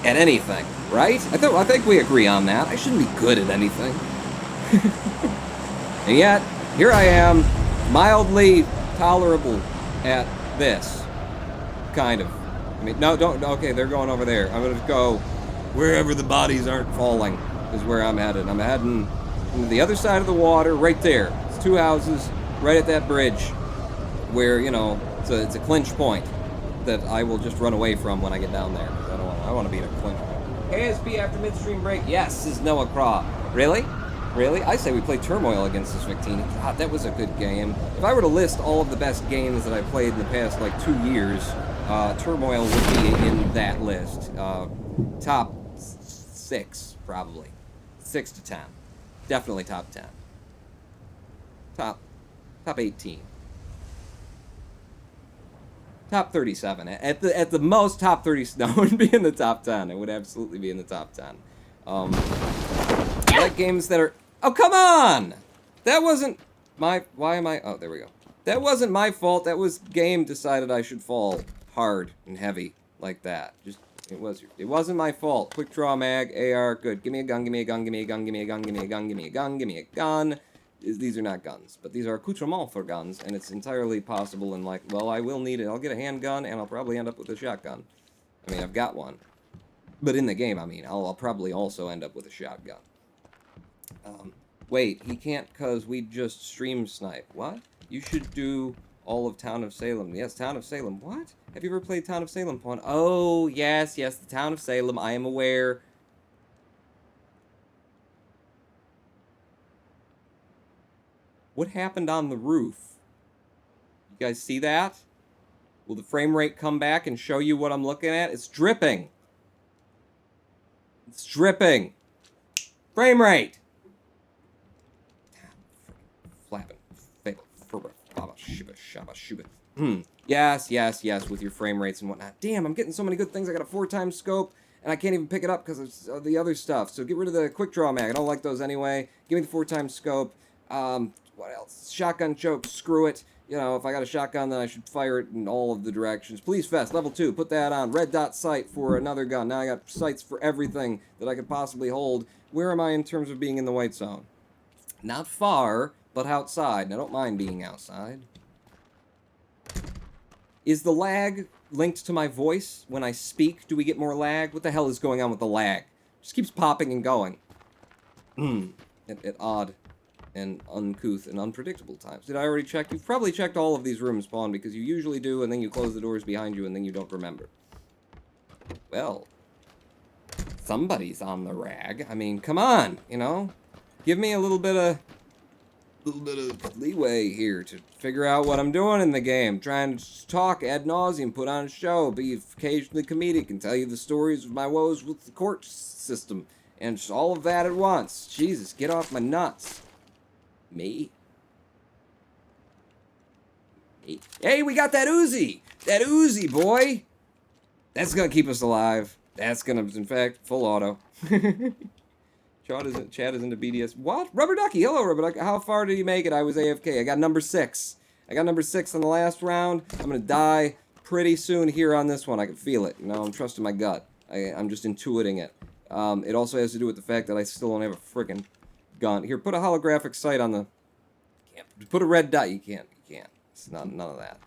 at anything, right? I think we agree on that. I shouldn't be good at anything. And yet, here I am, mildly tolerable at this. Kind of. I mean, no, don't, okay, they're going over there. I'm gonna go wherever the bodies aren't falling is where I'm headed. I'm heading to the other side of the water, right there. It's 2 houses, right at that bridge, where, it's a clinch point that I will just run away from when I get down there. I want to be in a clinch point. KSP after midstream break, yes, says Noah Craw. Really? Really? I say we play Turmoil against this Victini. God, that was a good game. If I were to list all of the best games that I played in the past, 2 years, Turmoil would be in that list. Top 6, probably. 6 to 10. Definitely top 10. Top 18. Top 37. At the most, top 30. No, it would be in the top 10. It would absolutely be in the top 10. I like games that are... Oh, come on! That wasn't my... Why am I... Oh, there we go. That wasn't my fault. That was game decided I should fall hard and heavy like that. It wasn't my fault. Quick draw mag, AR, good. Give me a gun, give me a gun, give me a gun, give me a gun, give me a gun, give me a gun, give me a gun. These are not guns, but these are accoutrements for guns, and it's entirely possible and well, I will need it. I'll get a handgun, and I'll probably end up with a shotgun. I mean, I've got one. But in the game, I'll probably also end up with a shotgun. Wait, he can't because we just stream snipe. What? You should do All of Town of Salem. Yes, Town of Salem. What? Have you ever played Town of Salem, Pawn? Oh, yes, the Town of Salem. I am aware. What happened on the roof? You guys see that? Will the frame rate come back and show you what I'm looking at? It's dripping. It's dripping. Frame rate. Flapping. Yes, yes, yes, with your frame rates and whatnot. Damn, I'm getting so many good things. I got a 4x scope, and I can't even pick it up because of the other stuff. So get rid of the quick draw mag. I don't like those anyway. Give me the 4x scope. What else? Shotgun choke. Screw it. You know, if I got a shotgun, then I should fire it in all of the directions. Police vest, level 2. Put that on. Red dot sight for another gun. Now I got sights for everything that I could possibly hold. Where am I in terms of being in the white zone? Not far, but outside. I don't mind being outside. Is the lag linked to my voice when I speak? Do we get more lag? What the hell is going on with the lag? Just keeps popping and going. At odd and uncouth and unpredictable times. Did I already check? You've probably checked all of these rooms, Spawn, because you usually do, and then you close the doors behind you, and then you don't remember. Well, somebody's on the rag. I mean, come on, you know? Give me a little bit of leeway here to figure out what I'm doing in the game. Trying to talk ad nauseum, put on a show, be occasionally comedic, and tell you the stories of my woes with the court system, and just all of that at once. Jesus, get off my nuts. Me? Hey, we got that Uzi! That Uzi, boy! That's gonna keep us alive. That's gonna, in fact, full auto. Chad is into BDS. What? Rubber Ducky. Hello, Rubber Ducky. How far did he make it? I was AFK. I got number 6. I got number 6 on the last round. I'm going to die pretty soon here on this one. I can feel it. You know, I'm trusting my gut. I'm just intuiting it. It also has to do with the fact that I still don't have a freaking gun. Here, put a holographic sight on the... Can't. Put a red dot. You can't. You can't. It's none of that.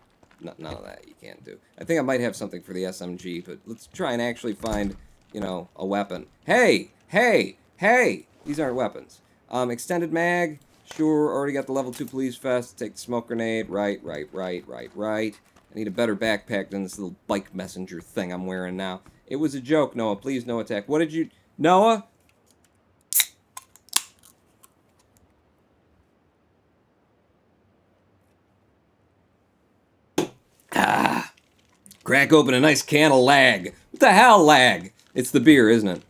None of that you can't do. I think I might have something for the SMG, but let's try and actually find, you know, a weapon. Hey! Hey! Hey! These aren't weapons. Extended mag. Sure, already got the level 2 police vest. Take the smoke grenade. Right. I need a better backpack than this little bike messenger thing I'm wearing now. It was a joke, Noah. Please, no attack. What did you... Noah? Ah! Crack open a nice can of lag. What the hell, lag? It's the beer, isn't it?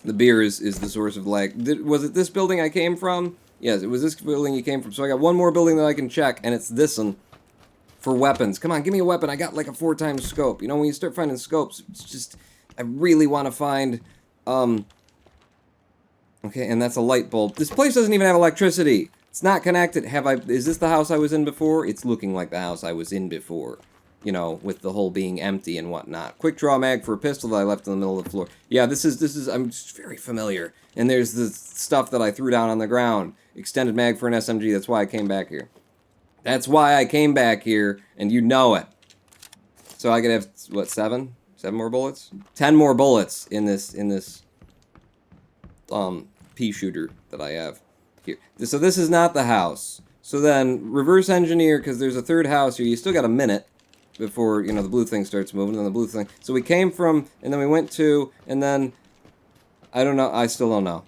The beer is the source of lag. Was it this building I came from? Yes, it was this building you came from. So I got one more building that I can check, and it's this one for weapons. Come on, give me a weapon. I got like a 4x scope. You know, when you start finding scopes, it's just... I really want to find... Okay, and that's a light bulb. This place doesn't even have electricity. It's not connected. Is this the house I was in before? It's looking like the house I was in before. You know, with the hole being empty and whatnot. Quick draw mag for a pistol that I left in the middle of the floor. Yeah, this is, I'm just very familiar. And there's the stuff that I threw down on the ground. Extended mag for an SMG, that's why I came back here. That's why I came back here, and you know it. So I could have, what, 7? 7 more bullets? 10 more bullets in this, pea shooter that I have here. So this is not the house. So then, reverse engineer, because there's a third house here. You still got a minute before, you know, the blue thing starts moving, and the blue thing... So we came from, and then we went to, and then... I don't know. I still don't know.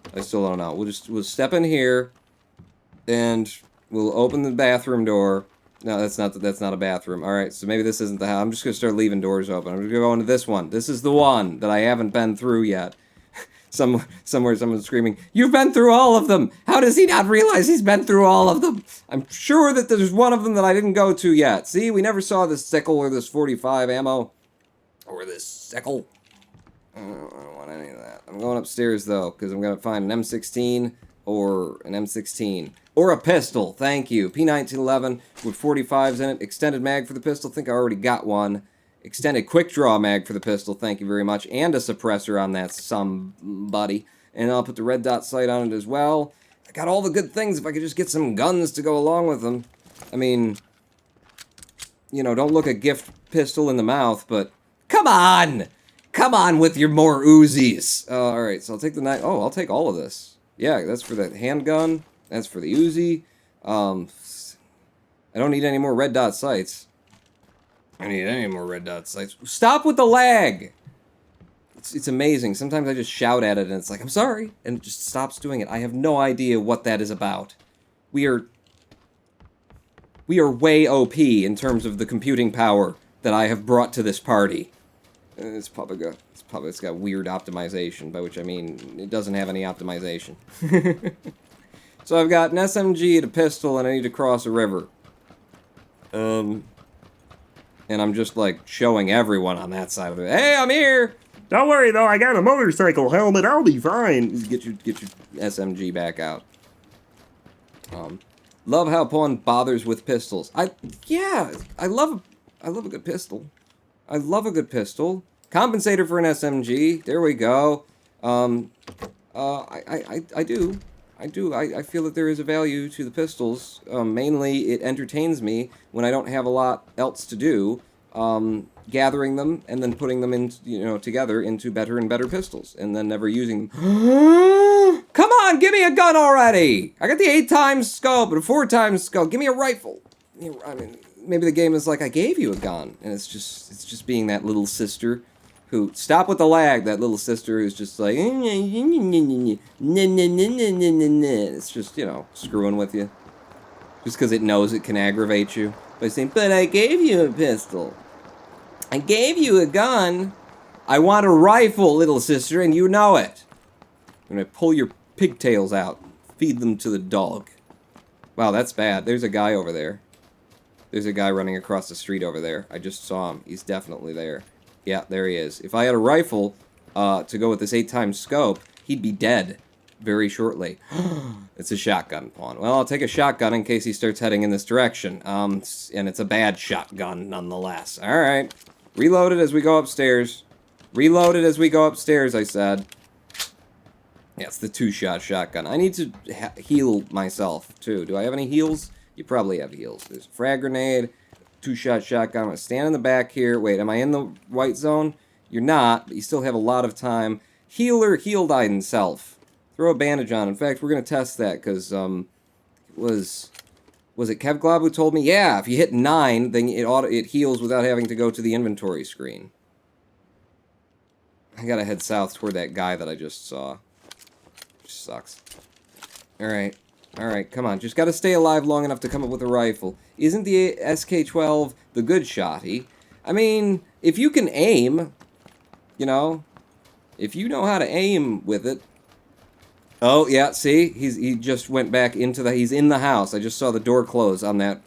We'll step in here, and we'll open the bathroom door. No, that's not a bathroom. All right, so maybe this isn't the house. I'm just going to start leaving doors open. I'm going to go into this one. This is the one that I haven't been through yet. Somewhere someone's screaming, "You've been through all of them! How does he not realize he's been through all of them?" I'm sure that there's one of them that I didn't go to yet. See, we never saw this sickle or this 45 ammo. Or this sickle. I don't want any of that. I'm going upstairs, though, because I'm going to find an M16 or an M16. Or a pistol, thank you. P1911 with 45s in it. Extended mag for the pistol, think I already got one. Extended quick draw mag for the pistol, thank you very much. And a suppressor on that somebody. And I'll put the red dot sight on it as well. I got all the good things if I could just get some guns to go along with them. I mean, you know, don't look a gift pistol in the mouth, but come on! Come on with your more Uzis. Alright, so I'll take the knife. Oh, I'll take all of this. Yeah, that's for the handgun. That's for the Uzi. I don't need any more red dot sights. I don't need any more red dot sights. Stop with the lag! It's amazing. Sometimes I just shout at it and it's like, I'm sorry, and it just stops doing it. I have no idea what that is about. We are way OP in terms of the computing power that I have brought to this party. It's got weird optimization, by which I mean it doesn't have any optimization. So I've got an SMG and a pistol, and I need to cross a river. And I'm just like showing everyone on that side of it. Hey, I'm here. Don't worry though, I got a motorcycle helmet, I'll be fine. Get your SMG back out. Love how Pawn bothers with pistols. I love a good pistol. I love a good pistol. Compensator for an SMG. There we go. I do. I feel that there is a value to the pistols. Mainly, it entertains me when I don't have a lot else to do. Gathering them and then putting them in, together into better and better pistols, and then never using them. Come on, give me a gun already! I got the 8x scope and a 4x scope. Give me a rifle. I mean, maybe the game is like, I gave you a gun, and it's just being that little sister who, stop with the lag, that little sister who's just like, it's just, screwing with you. Just because it knows it can aggravate you by saying, but I gave you a pistol. I gave you a gun. I want a rifle, little sister, and you know it. I'm gonna pull your pigtails out. Feed them to the dog. Wow, that's bad. There's a guy over there. There's a guy running across the street over there. I just saw him. He's definitely there. Yeah, there he is. If I had a rifle to go with this 8x scope, he'd be dead very shortly. It's a shotgun, Pawn. Well, I'll take a shotgun in case he starts heading in this direction. And it's a bad shotgun nonetheless. All right. Reload it as we go upstairs. Reload it as we go upstairs, I said. Yeah, it's the 2-shot shotgun. I need to heal myself, too. Do I have any heals? You probably have heals. There's a frag grenade, 2-shot shotgun. I'm going to stand in the back here. Wait, am I in the white zone? You're not, but you still have a lot of time. Healer, heal Diden's self. Throw a bandage on. In fact, we're going to test that, because, was it Kevglob who told me? Yeah, if you hit 9, then it heals without having to go to the inventory screen. I gotta head south toward that guy that I just saw. Which sucks. Alright, come on. Just gotta stay alive long enough to come up with a rifle. Isn't the SK-12 the good shotty? I mean, if you can aim, if you know how to aim with it. Oh, yeah, see? He just went back into he's in the house. I just saw the door close on that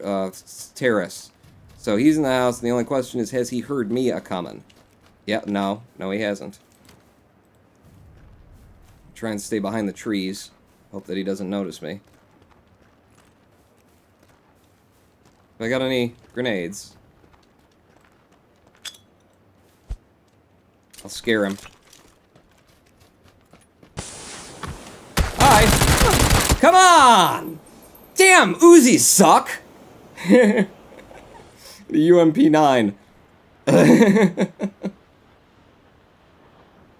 terrace. So he's in the house, and the only question is, has he heard me a-coming? Yeah, no, he hasn't. Try and stay behind the trees. Hope that he doesn't notice me. Have I got any grenades? I'll scare him. Hi! Come on! Damn, Uzis suck! The UMP9.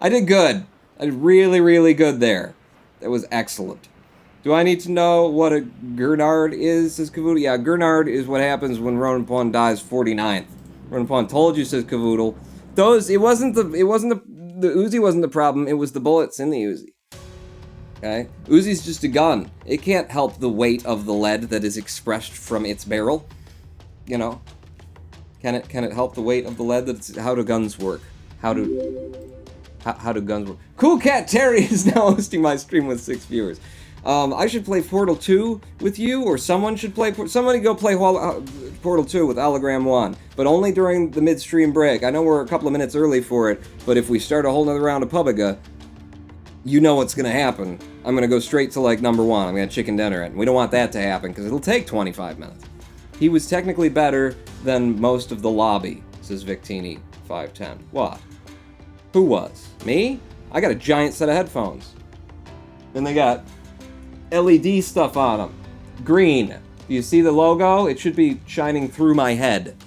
I did good. I did really, really good there. That was excellent. Do I need to know what a Gernard is, says Cavoodle? Yeah, Gernard is what happens when Ronan Pawn dies 49th. Ronan Pawn told you, says Cavoodle. The Uzi wasn't the problem, it was the bullets in the Uzi. Okay? Uzi's just a gun. It can't help the weight of the lead that is expressed from its barrel. Can it help the weight of the lead? How do guns work? How do guns work? Cool Cat Terry is now hosting my stream with 6 viewers. I should play Portal 2 with you, or someone should play... Somebody go play Portal 2 with Hologram 1, but only during the midstream break. I know we're a couple of minutes early for it, but if we start a whole nother round of Pubiga, you know what's going to happen. I'm going to go straight to, number 1. I'm going to chicken dinner it. And we don't want that to happen, because it'll take 25 minutes. He was technically better than most of the lobby, says Victini510. What? Who was? Me? I got a giant set of headphones. And they got LED stuff on them. Green. Do you see the logo? It should be shining through my head,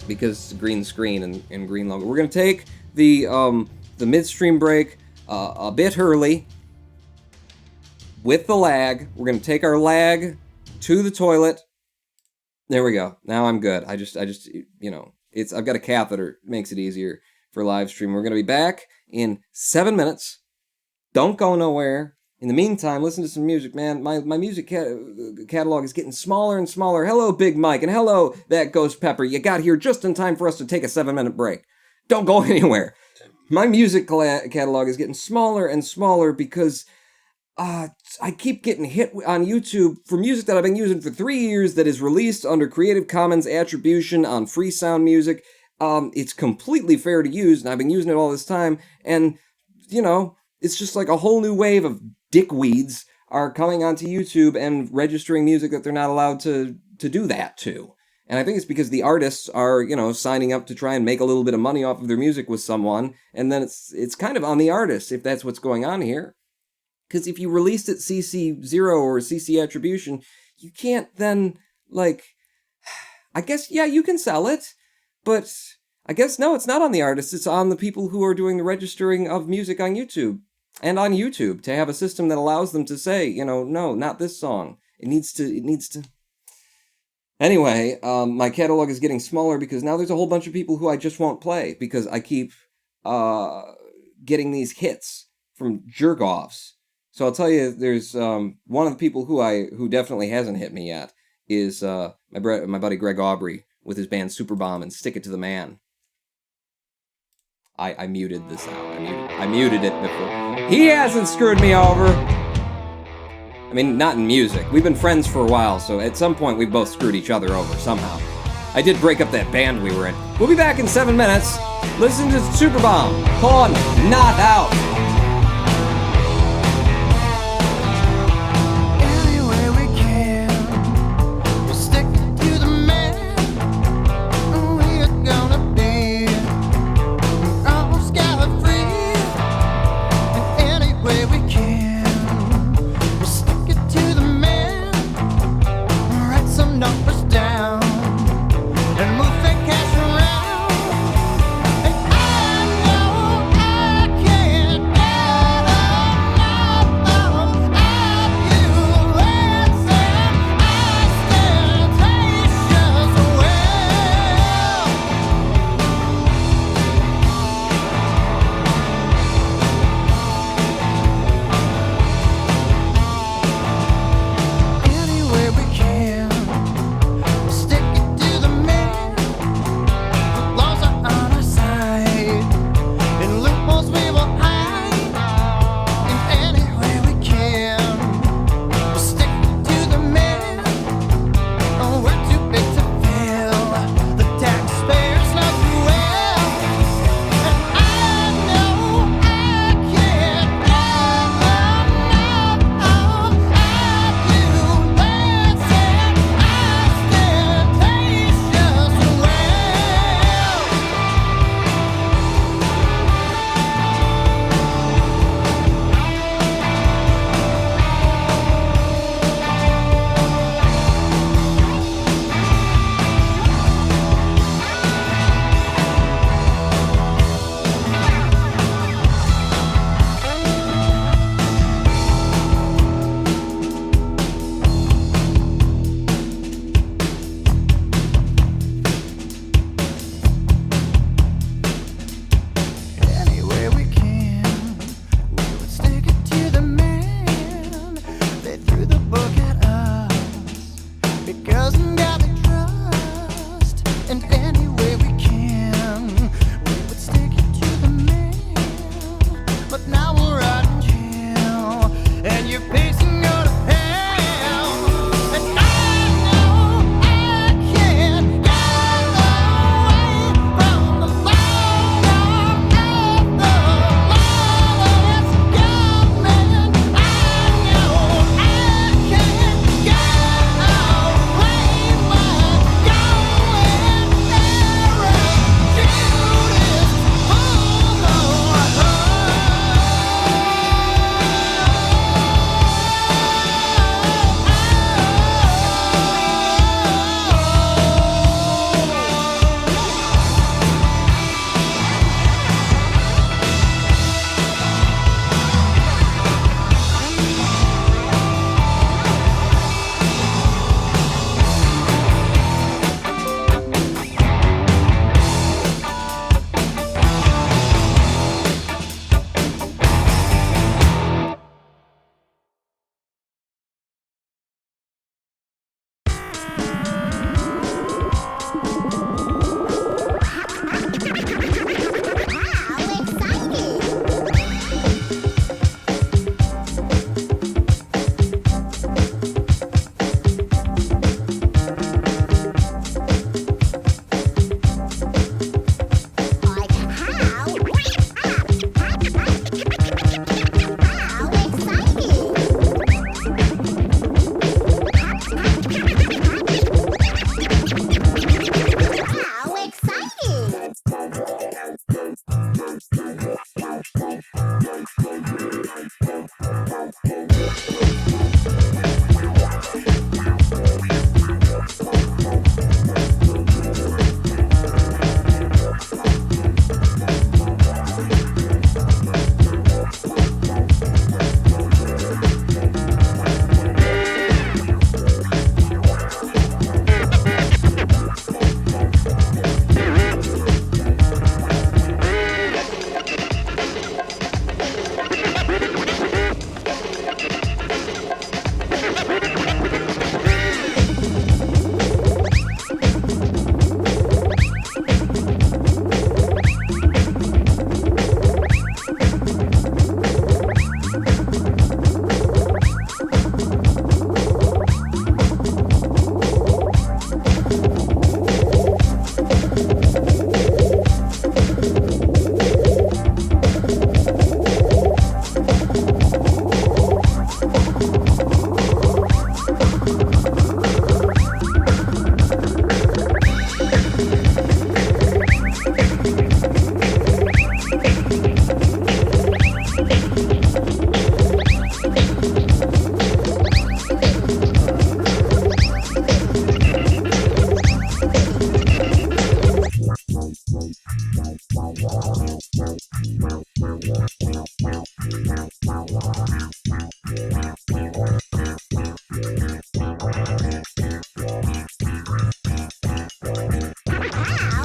because it's a green screen and green logo. We're going to take the midstream break a bit early with the lag. We're going to take our lag to the toilet, There we go. Now I'm good. I just, I've got a catheter. It makes it easier for live stream. We're going to be back in 7 minutes. Don't go nowhere. In the meantime, listen to some music, man. My music catalog is getting smaller and smaller. Hello, Big Mike, and hello, that Ghost Pepper. You got here just in time for us to take a 7-minute break. Don't go anywhere. My music catalog is getting smaller and smaller because I keep getting hit on YouTube for music that I've been using for 3 years that is released under Creative Commons attribution on free sound music. It's completely fair to use, and I've been using it all this time, and, it's just like a whole new wave of dickweeds are coming onto YouTube and registering music that they're not allowed to do that to. And I think it's because the artists are, signing up to try and make a little bit of money off of their music with someone, and then it's kind of on the artist if that's what's going on here. Because if you released it CC0 or CC attribution, you can't then, I guess, yeah, you can sell it, but I guess, no, it's not on the artist. It's on the people who are doing the registering of music on YouTube. And on YouTube, to have a system that allows them to say, no, not this song. It needs to... Anyway, my catalog is getting smaller because now there's a whole bunch of people who I just won't play because I keep getting these hits from jerk-offs. So I'll tell you, there's one of the people who definitely hasn't hit me yet is my buddy Greg Aubrey with his band Superbomb and Stick It to the Man. I muted this out. I muted it before. He hasn't screwed me over. I mean, not in music. We've been friends for a while, so at some point we've both screwed each other over somehow. I did break up that band we were in. We'll be back in 7 minutes. Listen to Superbomb called Not Out. How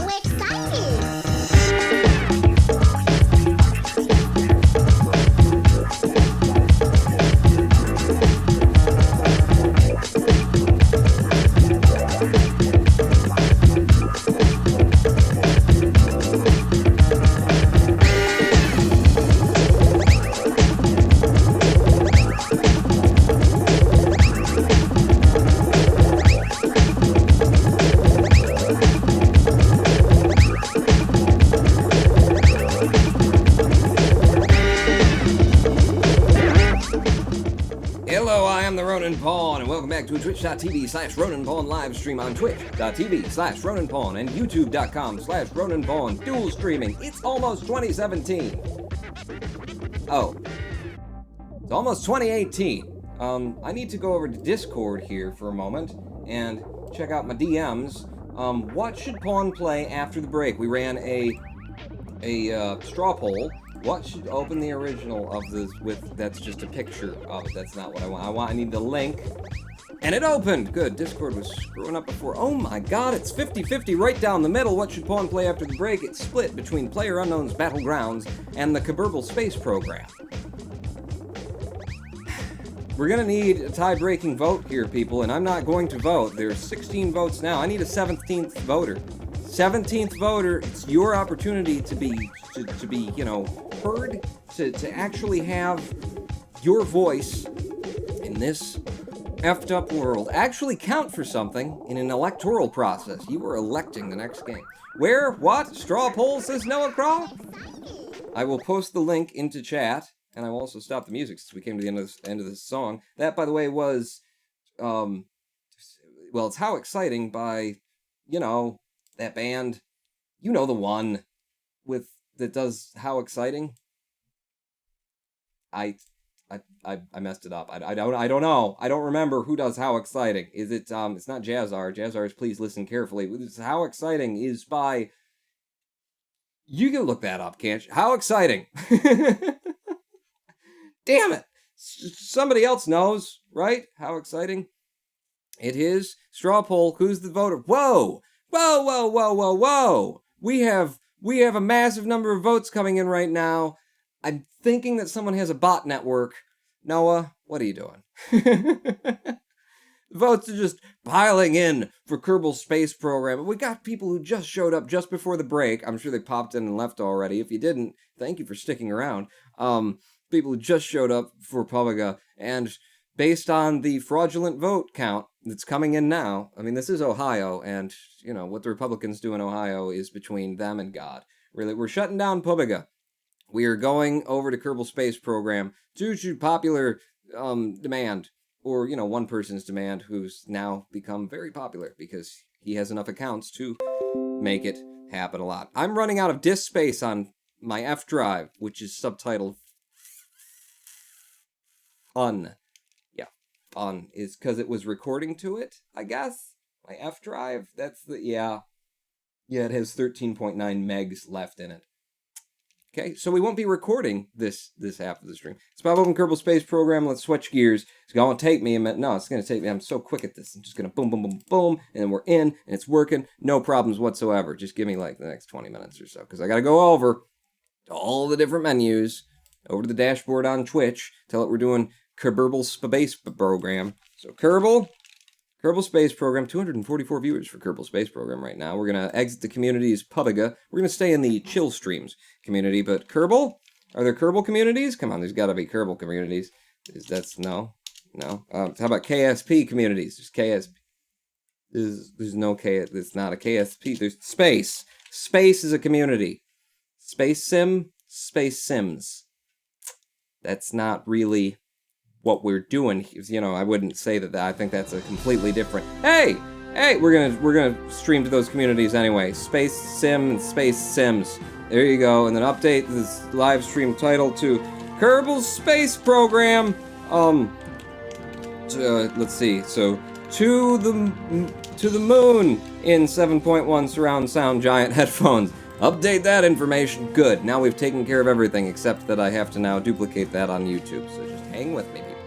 exciting! Hello, I am the Ronin Pawn, and welcome back to twitch.tv/Ronin Pawn live stream on twitch.tv/Ronin Pawn and youtube.com/Ronin Pawn dual streaming. It's almost 2017. Oh, it's almost 2018. I need to go over to Discord here for a moment and check out my DMs. What should Pawn play after the break? We ran a straw poll. What should open the original of this with? That's just a picture of it. That's not what I want. I need the link. And it opened! Good. Discord was screwing up before. Oh my god, it's 50-50 right down the middle. What should Pawn play after the break? It's split between Playerunknown's Battlegrounds and the Kerbal Space Program. We're gonna need a tie-breaking vote here, people, and I'm not going to vote. There's 16 votes now. I need a 17th voter. 17th voter, it's your opportunity to be, you know, heard, to actually have your voice in this effed up world actually count for something in an electoral process. You are electing the next game. Where? What? Straw poll, says Noah Croft? I will post the link into chat, and I will also stop the music since we came to the end of this song. That, by the way, was, well, it's How Exciting by, you know, that band, you know, the one that does How Exciting. I messed it up. I don't know. I don't remember who does How Exciting. Is it it's not Jazzar. Jazzar's Please Listen Carefully. How Exciting is by, you can look that up, can't you? How Exciting. Damn it. Somebody else knows, right? How Exciting. It is. Straw poll, who's the voter? Whoa! Whoa, whoa, whoa, whoa, whoa! We have a massive number of votes coming in right now. I'm thinking that someone has a bot network. Noah, what are you doing? Votes are just piling in for Kerbal Space Program. We got people who just showed up just before the break. I'm sure they popped in and left already. If you didn't, thank you for sticking around. People who just showed up for Publica, and based on the fraudulent vote count that's coming in now, I mean, this is Ohio, and, you know, what the Republicans do in Ohio is between them and God. Really, we're shutting down Publica. We are going over to Kerbal Space Program due to popular demand, or, you know, one person's demand, who's now become very popular because he has enough accounts to make it happen a lot. I'm running out of disk space on my F drive, which is subtitled Un. Yeah, Un is because it was recording to it, I guess. My F drive, that's the, yeah, it has 13.9 megs left in it. Okay, so we won't be recording this half of the stream. It's Bob Open Kerbal Space Program. Let's switch gears. It's going to take me a minute. No, it's going to take me. I'm so quick at this. I'm just going to boom, boom, boom, boom, and then we're in, and it's working. No problems whatsoever. Just give me like the next 20 minutes or so, because I got to go over all the different menus, over to the dashboard on Twitch, tell it we're doing Kerbal Space Program. So Kerbal Space Program, 244 viewers for Kerbal Space Program right now. We're going to exit the community's Publica. We're going to stay in the Chill Streams community, but Kerbal? Are there Kerbal communities? Come on, there's got to be Kerbal communities. No. How about KSP communities? There's KSP. There's no K. It's not a KSP. There's Space. Space is a community. Space Sims. That's not really what we're doing. You know, I wouldn't say that. I think that's a completely different. Hey, we're gonna stream to those communities anyway. Space Sim and Space Sims. There you go. And then update this live stream title to Kerbal Space Program. Let's see. So to the moon in 7.1 surround sound giant headphones. Update that information. Good. Now we've taken care of everything, except that I have to now duplicate that on YouTube. So just hang with me, people.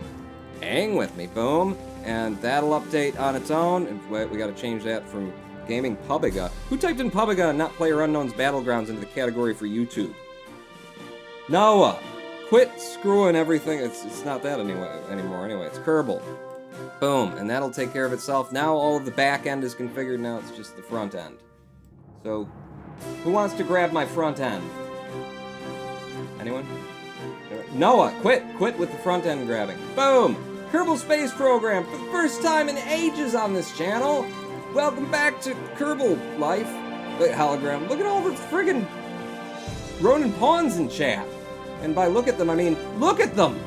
Hang with me. Boom. And that'll update on its own. And wait, we got to change that from Gaming Pubiga. Who typed in Pubiga and not Playerunknown's Battlegrounds into the category for YouTube? Noah, quit screwing everything. It's not that anymore. Anyway, it's Kerbal. Boom, and that'll take care of itself. Now all of the back end is configured. Now it's just the front end. So, who wants to grab my front end? Anyone? Noah, quit with the front end grabbing. Boom! Kerbal Space Program for the first time in ages on this channel. Welcome back to Kerbal Life. Wait, hologram. Look at all the friggin' Ronin pawns in chat. And by look at them, I mean, look at them!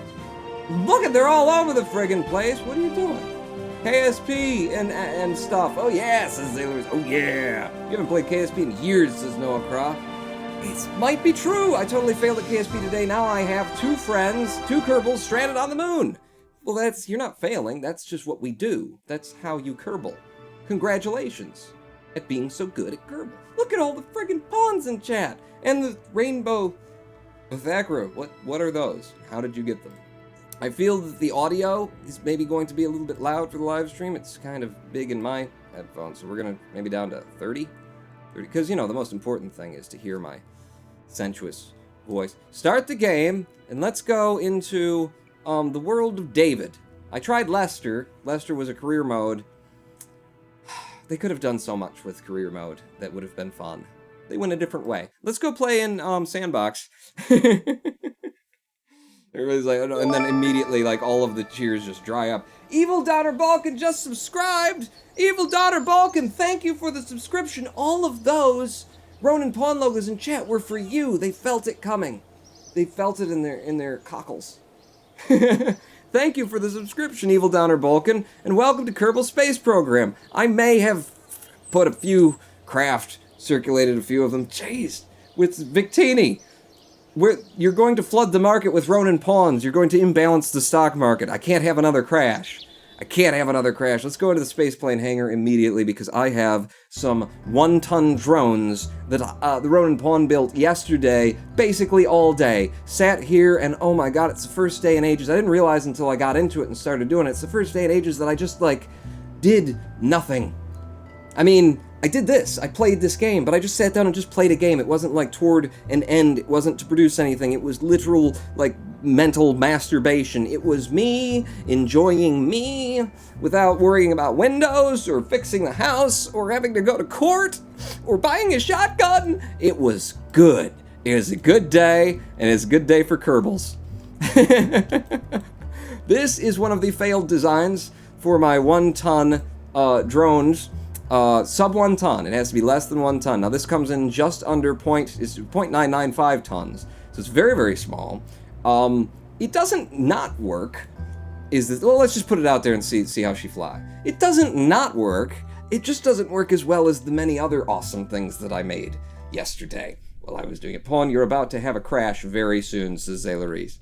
They're all over the friggin' place. What are you doing? KSP and stuff. Oh yeah, says Sailors. Oh yeah. You haven't played KSP in years, says Noah Croft. It might be true. I totally failed at KSP today. Now I have 2 friends, 2 Kerbals stranded on the moon. Well, you're not failing. That's just what we do. That's how you Kerbal. Congratulations at being so good at Kerbal. Look at all the friggin' pawns in chat. And the rainbow Thacra. What are those? How did you get them? I feel that the audio is maybe going to be a little bit loud for the live stream. It's kind of big in my headphones, so we're going to maybe down to 30. Because, you know, the most important thing is to hear my sensuous voice. Start the game, and let's go into the world of David. I tried Lester. Lester was a career mode. They could have done so much with career mode that would have been fun. They went a different way. Let's go play in Sandbox. Everybody's like, oh no, and then immediately, like, all of the cheers just dry up. Evil Daughter Balkan just subscribed! Evil Daughter Balkan, thank you for the subscription. All of those Ronin Pawn logos in chat were for you. They felt it coming. They felt it in their cockles. Thank you for the subscription, Evil Downer Balkan, and welcome to Kerbal Space Program. I may have put a few circulated a few of them. Jeez, with Victini. You're going to flood the market with Ronin pawns. You're going to imbalance the stock market. I can't have another crash. Let's go into the spaceplane hangar immediately because I have some 1-ton drones that the Ronin pawn built yesterday, basically all day. Sat here and oh my god, it's the first day in ages. I didn't realize until I got into it and started doing it. It's the first day in ages that I just, like, did nothing. I mean, I did this. I played this game, but I just sat down and just played a game. It wasn't, like, toward an end. It wasn't to produce anything. It was literal, like, mental masturbation. It was me enjoying me without worrying about windows or fixing the house or having to go to court or buying a shotgun. It was good. It was a good day, and it's a good day for Kerbals. This is one of the failed designs for my 1-ton drones. Sub 1 ton. It has to be less than 1 ton. Now this comes in just under 0.995 tons. So it's very, very small. It doesn't not work. Well, let's just put it out there and see how she fly. It doesn't not work. It just doesn't work as well as the many other awesome things that I made yesterday while I was doing it. Pawn, you're about to have a crash very soon, says Zaylaris.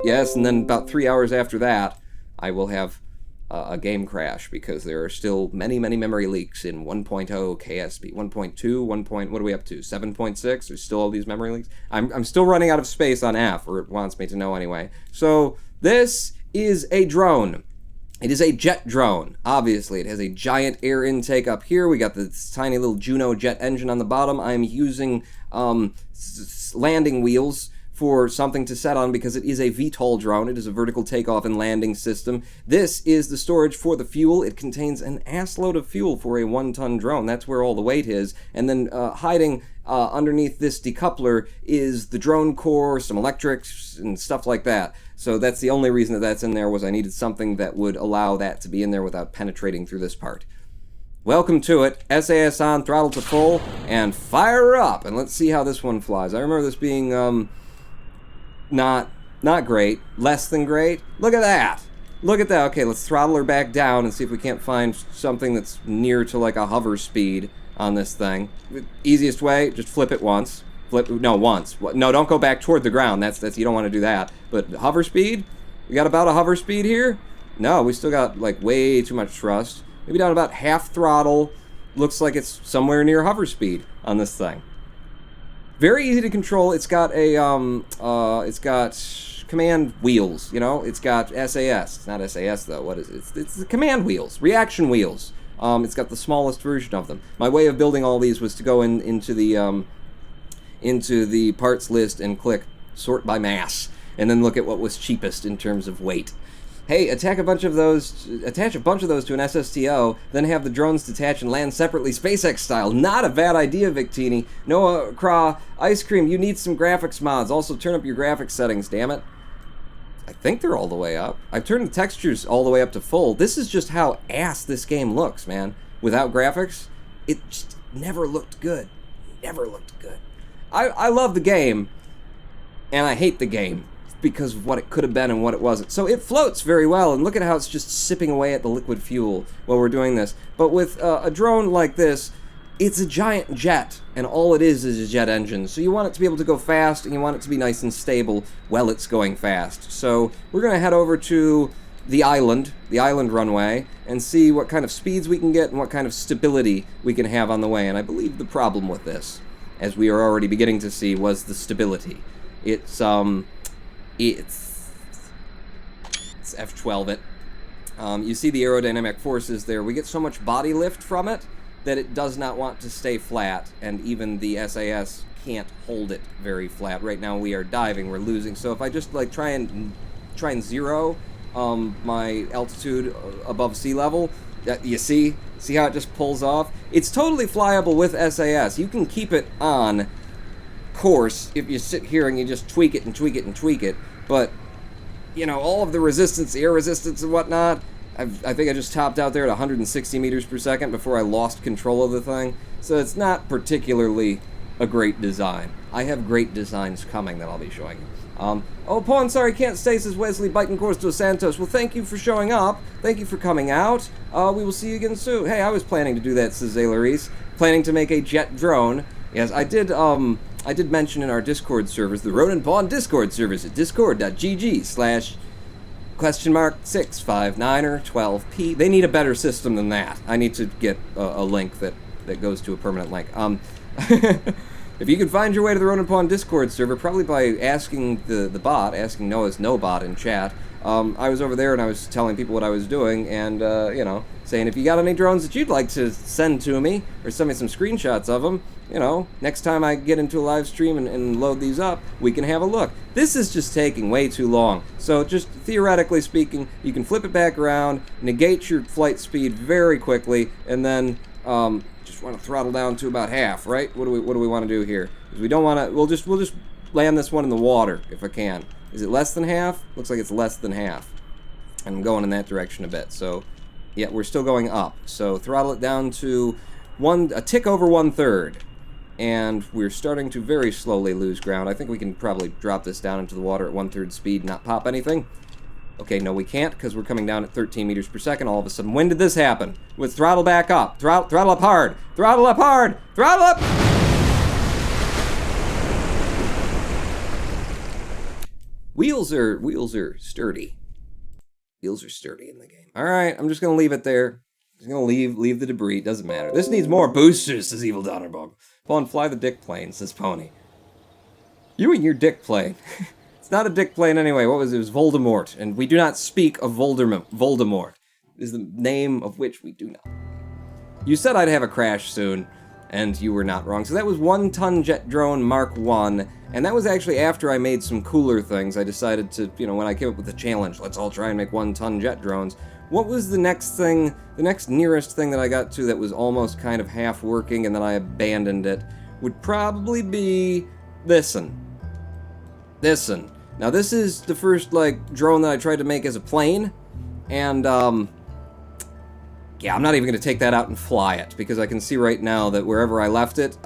Yes, and then about 3 hours after that, I will have a game crash because there are still many, many memory leaks in 1.0 KSP, 1.2, what are we up to, 7.6? There's still all these memory leaks. I'm still running out of space on AF, or it wants me to know anyway. So this is a drone. It is a jet drone, obviously. It has a giant air intake up here. We got this tiny little Juno jet engine on the bottom. I'm using landing wheels for something to set on because it is a VTOL drone. It is a vertical takeoff and landing system. This is the storage for the fuel. It contains an assload of fuel for a 1-ton drone. That's where all the weight is. And then hiding underneath this decoupler is the drone core, some electrics, and stuff like that. So that's the only reason that that's in there, was I needed something that would allow that to be in there without penetrating through this part. Welcome to it. SAS on, throttle to full, and fire up. And let's see how this one flies. I remember this being not great, less than great. Look at that. Look at that. Okay, let's throttle her back down and see if we can't find something that's near to like a hover speed on this thing. The easiest way, just flip it once. Once. No, don't go back toward the ground. That's you don't want to do that. But hover speed? We got about a hover speed here? No, we still got like way too much thrust. Maybe down about half throttle. looks like it's somewhere near hover speed on this thing. Very easy to control. It's got it's got command wheels, you know? It's got SAS. It's not SAS, though. What is it? It's the command wheels, reaction wheels. It's got the smallest version of them. My way of building all these was to go into the parts list and click sort by mass, and then look at what was cheapest in terms of weight. Hey, attach a bunch of those to an SSTO, then have the drones detach and land separately SpaceX style. Not a bad idea, Victini. Noah Craw, Ice Cream, you need some graphics mods. Also, turn up your graphics settings, damn it. I think they're all the way up. I've turned the textures all the way up to full. This is just how ass this game looks, man. Without graphics, it just never looked good. Never looked good. I love the game, and I hate the game because of what it could have been and what it wasn't. So it floats very well, and look at how it's just sipping away at the liquid fuel while we're doing this. But with a drone like this, it's a giant jet, and all it is a jet engine. So you want it to be able to go fast, and you want it to be nice and stable while it's going fast. So we're going to head over to the island runway, and see what kind of speeds we can get and what kind of stability we can have on the way. And I believe the problem with this, as we are already beginning to see, was the stability. It's F12 it. You see the aerodynamic forces there. We get so much body lift from it that it does not want to stay flat, and even the SAS can't hold it very flat. Right now we are diving, we're losing. So if I just like try and zero my altitude above sea level, you see how it just pulls off? It's totally flyable with SAS. You can keep it on course if you sit here and you just tweak it and tweak it and tweak it, but you know, all of the resistance, air resistance and whatnot, I think I just topped out there at 160 meters per second before I lost control of the thing. So it's not particularly a great design. I have great designs coming that I'll be showing you. Oh, Pawn, sorry, can't stay, says Wesley Bikencourse dos Santos. Well, thank you for showing up. Thank you for coming out. We will see you again soon. Hey, I was planning to do that, says Zaylaris. Planning to make a jet drone. Yes, I did mention in our Discord servers, the Ronin Pawn Discord servers at discord.gg/?659 or 12p. They need a better system than that. I need to get a link that goes to a permanent link. If you can find your way to the Ronin Pawn Discord server, probably by asking the bot, asking Noah's no bot in chat. I was over there and I was telling people what I was doing, and you know, saying if you got any drones that you'd like to send to me or send me some screenshots of them, you know, next time I get into a live stream and load these up, we can have a look. This is just taking way too long. So just theoretically speaking, you can flip it back around, negate your flight speed very quickly, and then just want to throttle down to about half, right? What do we want to do here? Because we don't want to. We'll just land this one in the water if I can. Is it less than half? Looks like it's less than half. I'm going in that direction a bit. So yeah, we're still going up. So throttle it down to a tick over 1/3. And we're starting to very slowly lose ground. I think we can probably drop this down into the water at 1/3 speed and not pop anything. Okay, no we can't, because we're coming down at 13 meters per second all of a sudden. When did this happen? With throttle back up. Throttle up hard. Throttle up hard. Throttle up! Wheels are sturdy. Wheels are sturdy in the game. Alright, I'm just gonna leave it there. Just gonna leave the debris. Doesn't matter. This needs more boosters, says Evil Donnerbog. Pawn, fly the dick plane, says Pony. You and your dick plane. It's not a dick plane anyway. What was it? It was Voldemort. And we do not speak of Voldemort. Is the name of which we do not. You said I'd have a crash soon, and you were not wrong. So that was 1-ton jet drone Mark 1, and that was actually after I made some cooler things. I decided to, you know, when I came up with the challenge, let's all try and make 1-ton jet drones. What was the next thing, the next nearest thing that I got to that was almost kind of half working and then I abandoned it, would probably be this'n. Now this is the first, like, drone that I tried to make as a plane, and, yeah, I'm not even going to take that out and fly it, because I can see right now that wherever I left it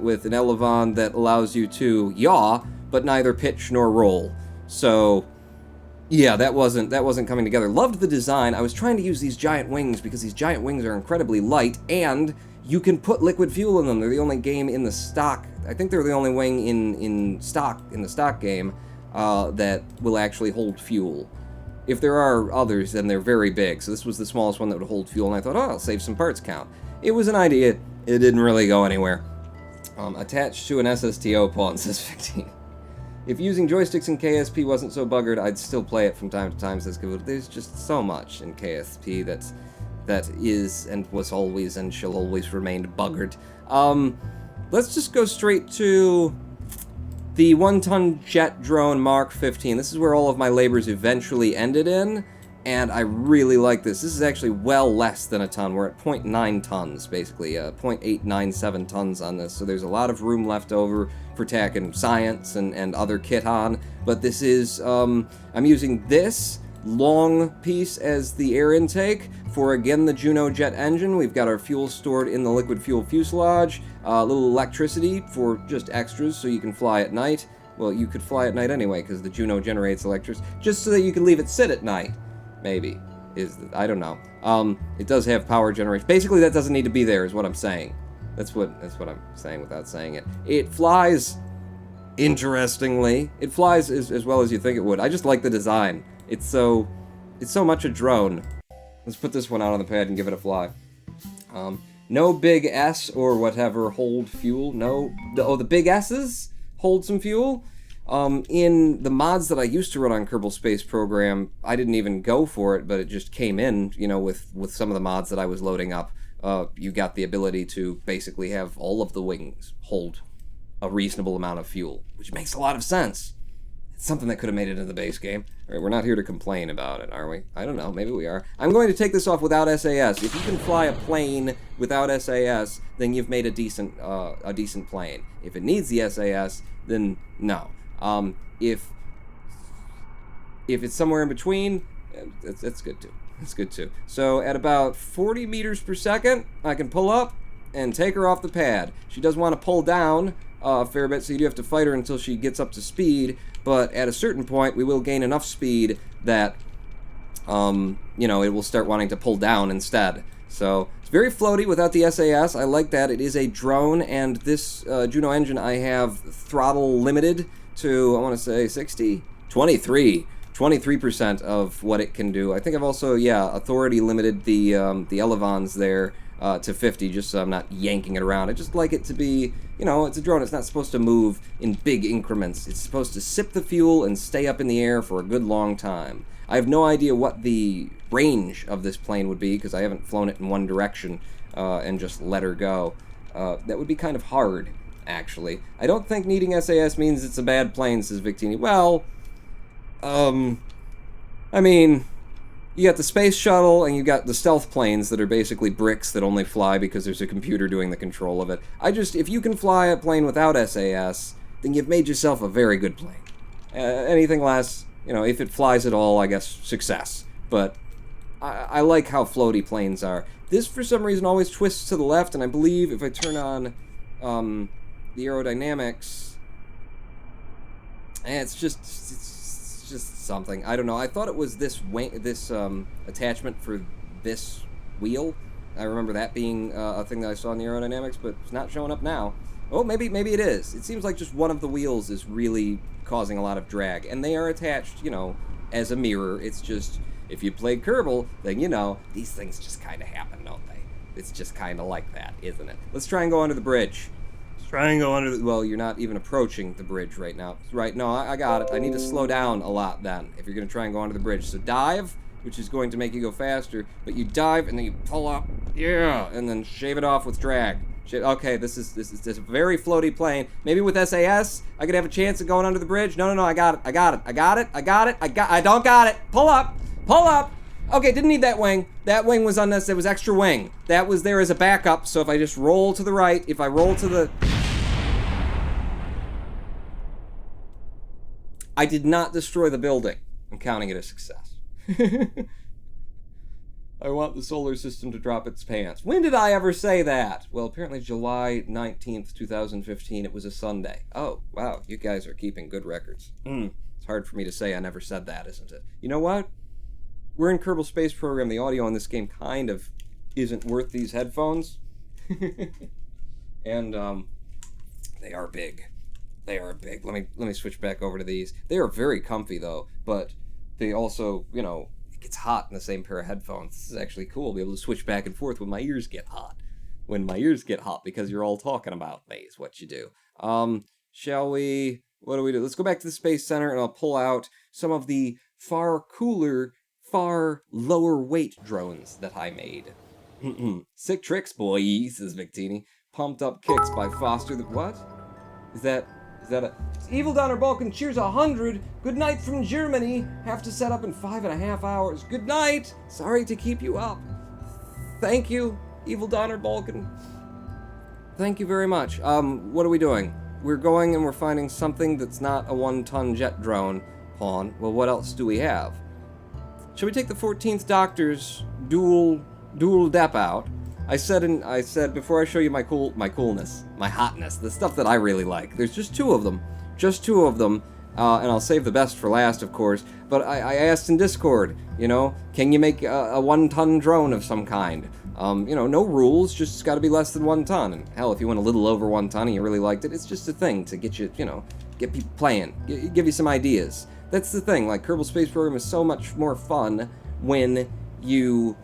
with an elevon that allows you to yaw, but neither pitch nor roll. So yeah, that wasn't coming together. Loved the design. I was trying to use these giant wings because these giant wings are incredibly light, and you can put liquid fuel in them. They're the only game in the stock. I think they're the only wing in the stock game that will actually hold fuel. If there are others, then they're very big. So this was the smallest one that would hold fuel, and I thought, oh, I'll save some parts count. It was an idea. It didn't really go anywhere. Attached to an SSTO pawn, says 15. If using joysticks in KSP wasn't so buggered, I'd still play it from time to time, says Kaboot. There's just so much in KSP that is and was always and shall always remain buggered. Let's just go straight to the 1-ton jet drone Mark 15. This is where all of my labors eventually ended in, and I really like this. This is actually well less than a ton. We're at 0.9 tons, basically, 0.897 tons on this, so there's a lot of room left over for tacking science and other kit on, but this is, I'm using this long piece as the air intake for, again, the Juno jet engine. We've got our fuel stored in the liquid fuel fuselage, a little electricity for just extras so you can fly at night. Well, you could fly at night anyway because the Juno generates electricity, just so that you can leave it sit at night. Maybe. I don't know. It does have power generation. Basically, that doesn't need to be there, is what I'm saying. That's what I'm saying without saying it. It flies, interestingly. It flies as well as you think it would. I just like the design. It's so much a drone. Let's put this one out on the pad and give it a fly. No big S or whatever hold fuel. No. The big S's hold some fuel. In the mods that I used to run on Kerbal Space Program, I didn't even go for it, but it just came in, with some of the mods that I was loading up. You got the ability to basically have all of the wings hold a reasonable amount of fuel, which makes a lot of sense. It's something that could have made it in the base game. All right, we're not here to complain about it, are we? I don't know, maybe we are. I'm going to take this off without SAS. If you can fly a plane without SAS, then you've made a decent plane. If it needs the SAS, then no. If it's somewhere in between, that's good too. It's good too. So at about 40 meters per second, I can pull up and take her off the pad. She does want to pull down a fair bit, so you do have to fight her until she gets up to speed, but at a certain point, we will gain enough speed that, it will start wanting to pull down instead. So it's very floaty without the SAS. I like that. It is a drone, and this Juno engine I have throttle limited to, I want to say 23% of what it can do. I think I've also, authority limited the elevons there to 50, just so I'm not yanking it around. I just like it to be, it's a drone. It's not supposed to move in big increments. It's supposed to sip the fuel and stay up in the air for a good long time. I have no idea what the range of this plane would be, because I haven't flown it in one direction and just let her go. That would be kind of hard, actually. I don't think needing SAS means it's a bad plane, says Victini. Well, I mean, you got the space shuttle, and you got the stealth planes that are basically bricks that only fly because there's a computer doing the control of it. If you can fly a plane without SAS, then you've made yourself a very good plane. Anything less, if it flies at all, I guess success. But I like how floaty planes are. This, for some reason, always twists to the left, and I believe if I turn on the aerodynamics, it's just something. I don't know. I thought it was this attachment for this wheel. I remember that being a thing that I saw in the aerodynamics, but it's not showing up now. Oh, maybe it is. It seems like just one of the wheels is really causing a lot of drag, and they are attached, as a mirror. It's just, if you play Kerbal, then these things just kind of happen, don't they? It's just kind of like that, isn't it? Let's try and go under the bridge. Well, you're not even approaching the bridge right now. Right, no, I got it. I need to slow down a lot then, if you're going to try and go under the bridge. So dive, which is going to make you go faster, but you dive and then you pull up, and then shave it off with drag. Okay, this is a very floaty plane. Maybe with SAS, I could have a chance of going under the bridge. No, I got it. I don't got it. Pull up. Okay, didn't need that wing. That wing was unnecessary. It was extra wing. That was there as a backup, so if I just roll to the right, if I roll to the... I did not destroy the building. I'm counting it a success. I want the solar system to drop its pants. When did I ever say that? Well, apparently July 19th, 2015. It was a Sunday. Oh, wow. You guys are keeping good records. It's hard for me to say I never said that, isn't it? You know what? We're in Kerbal Space Program. The audio on this game kind of isn't worth these headphones. And, they are big. Let me switch back over to these. They are very comfy, though, but they also, it gets hot in the same pair of headphones. This is actually cool. Be able to switch back and forth when my ears get hot. when my ears get hot because you're all talking about me is what you do. Shall we... What do we do? Let's go back to the Space Center and I'll pull out some of the far cooler, far lower weight drones that I made. Sick tricks, boy, says Victini. Pumped up kicks by Foster the... What? Is that a... Evil Donner Balkan cheers 100. Good night from Germany. Have to set up in 5.5 hours. Good night. Sorry to keep you up. Thank you, Evil Donner Balkan. Thank you very much. What are we doing? We're going and we're finding something that's not a 1-ton jet drone, Pawn. Well, what else do we have? Shall we take the 14th Doctor's dual dep out? I said before I show you my coolness, my hotness, the stuff that I really like. There's just two of them, and I'll save the best for last, of course. But I asked in Discord, can you make a 1-ton drone of some kind? No rules, just it's got to be less than 1 ton. And hell, if you went a little over 1 ton and you really liked it, it's just a thing to get you, get people playing, give you some ideas. That's the thing. Like Kerbal Space Program is so much more fun when you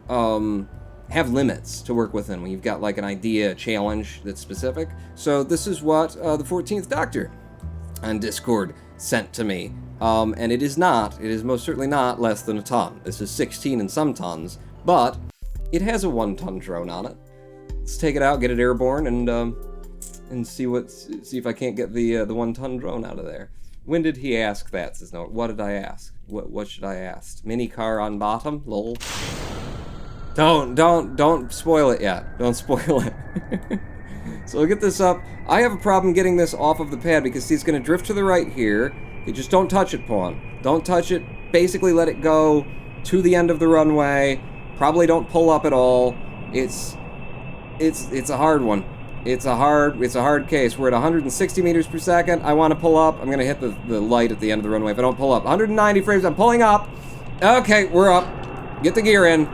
have limits to work within, when you've got like an idea, a challenge that's specific. So this is what the 14th Doctor on Discord sent to me. And it is most certainly not less than 1 ton. This is 16 and some tons, but it has a 1-ton drone on it. Let's take it out, get it airborne, and see if I can't get the 1-ton drone out of there. When did he ask that? Says no. What did I ask? What should I ask? Mini car on bottom? Lol. Don't spoil it yet. Don't spoil it. So we'll get this up. I have a problem getting this off of the pad because see, it's going to drift to the right here. You just don't touch it, Pawn. Don't touch it. Basically let it go to the end of the runway. Probably don't pull up at all. It's a hard one. It's a hard case. We're at 160 meters per second. I want to pull up. I'm going to hit the light at the end of the runway if I don't pull up. 190 frames. I'm pulling up. Okay, we're up. Get the gear in.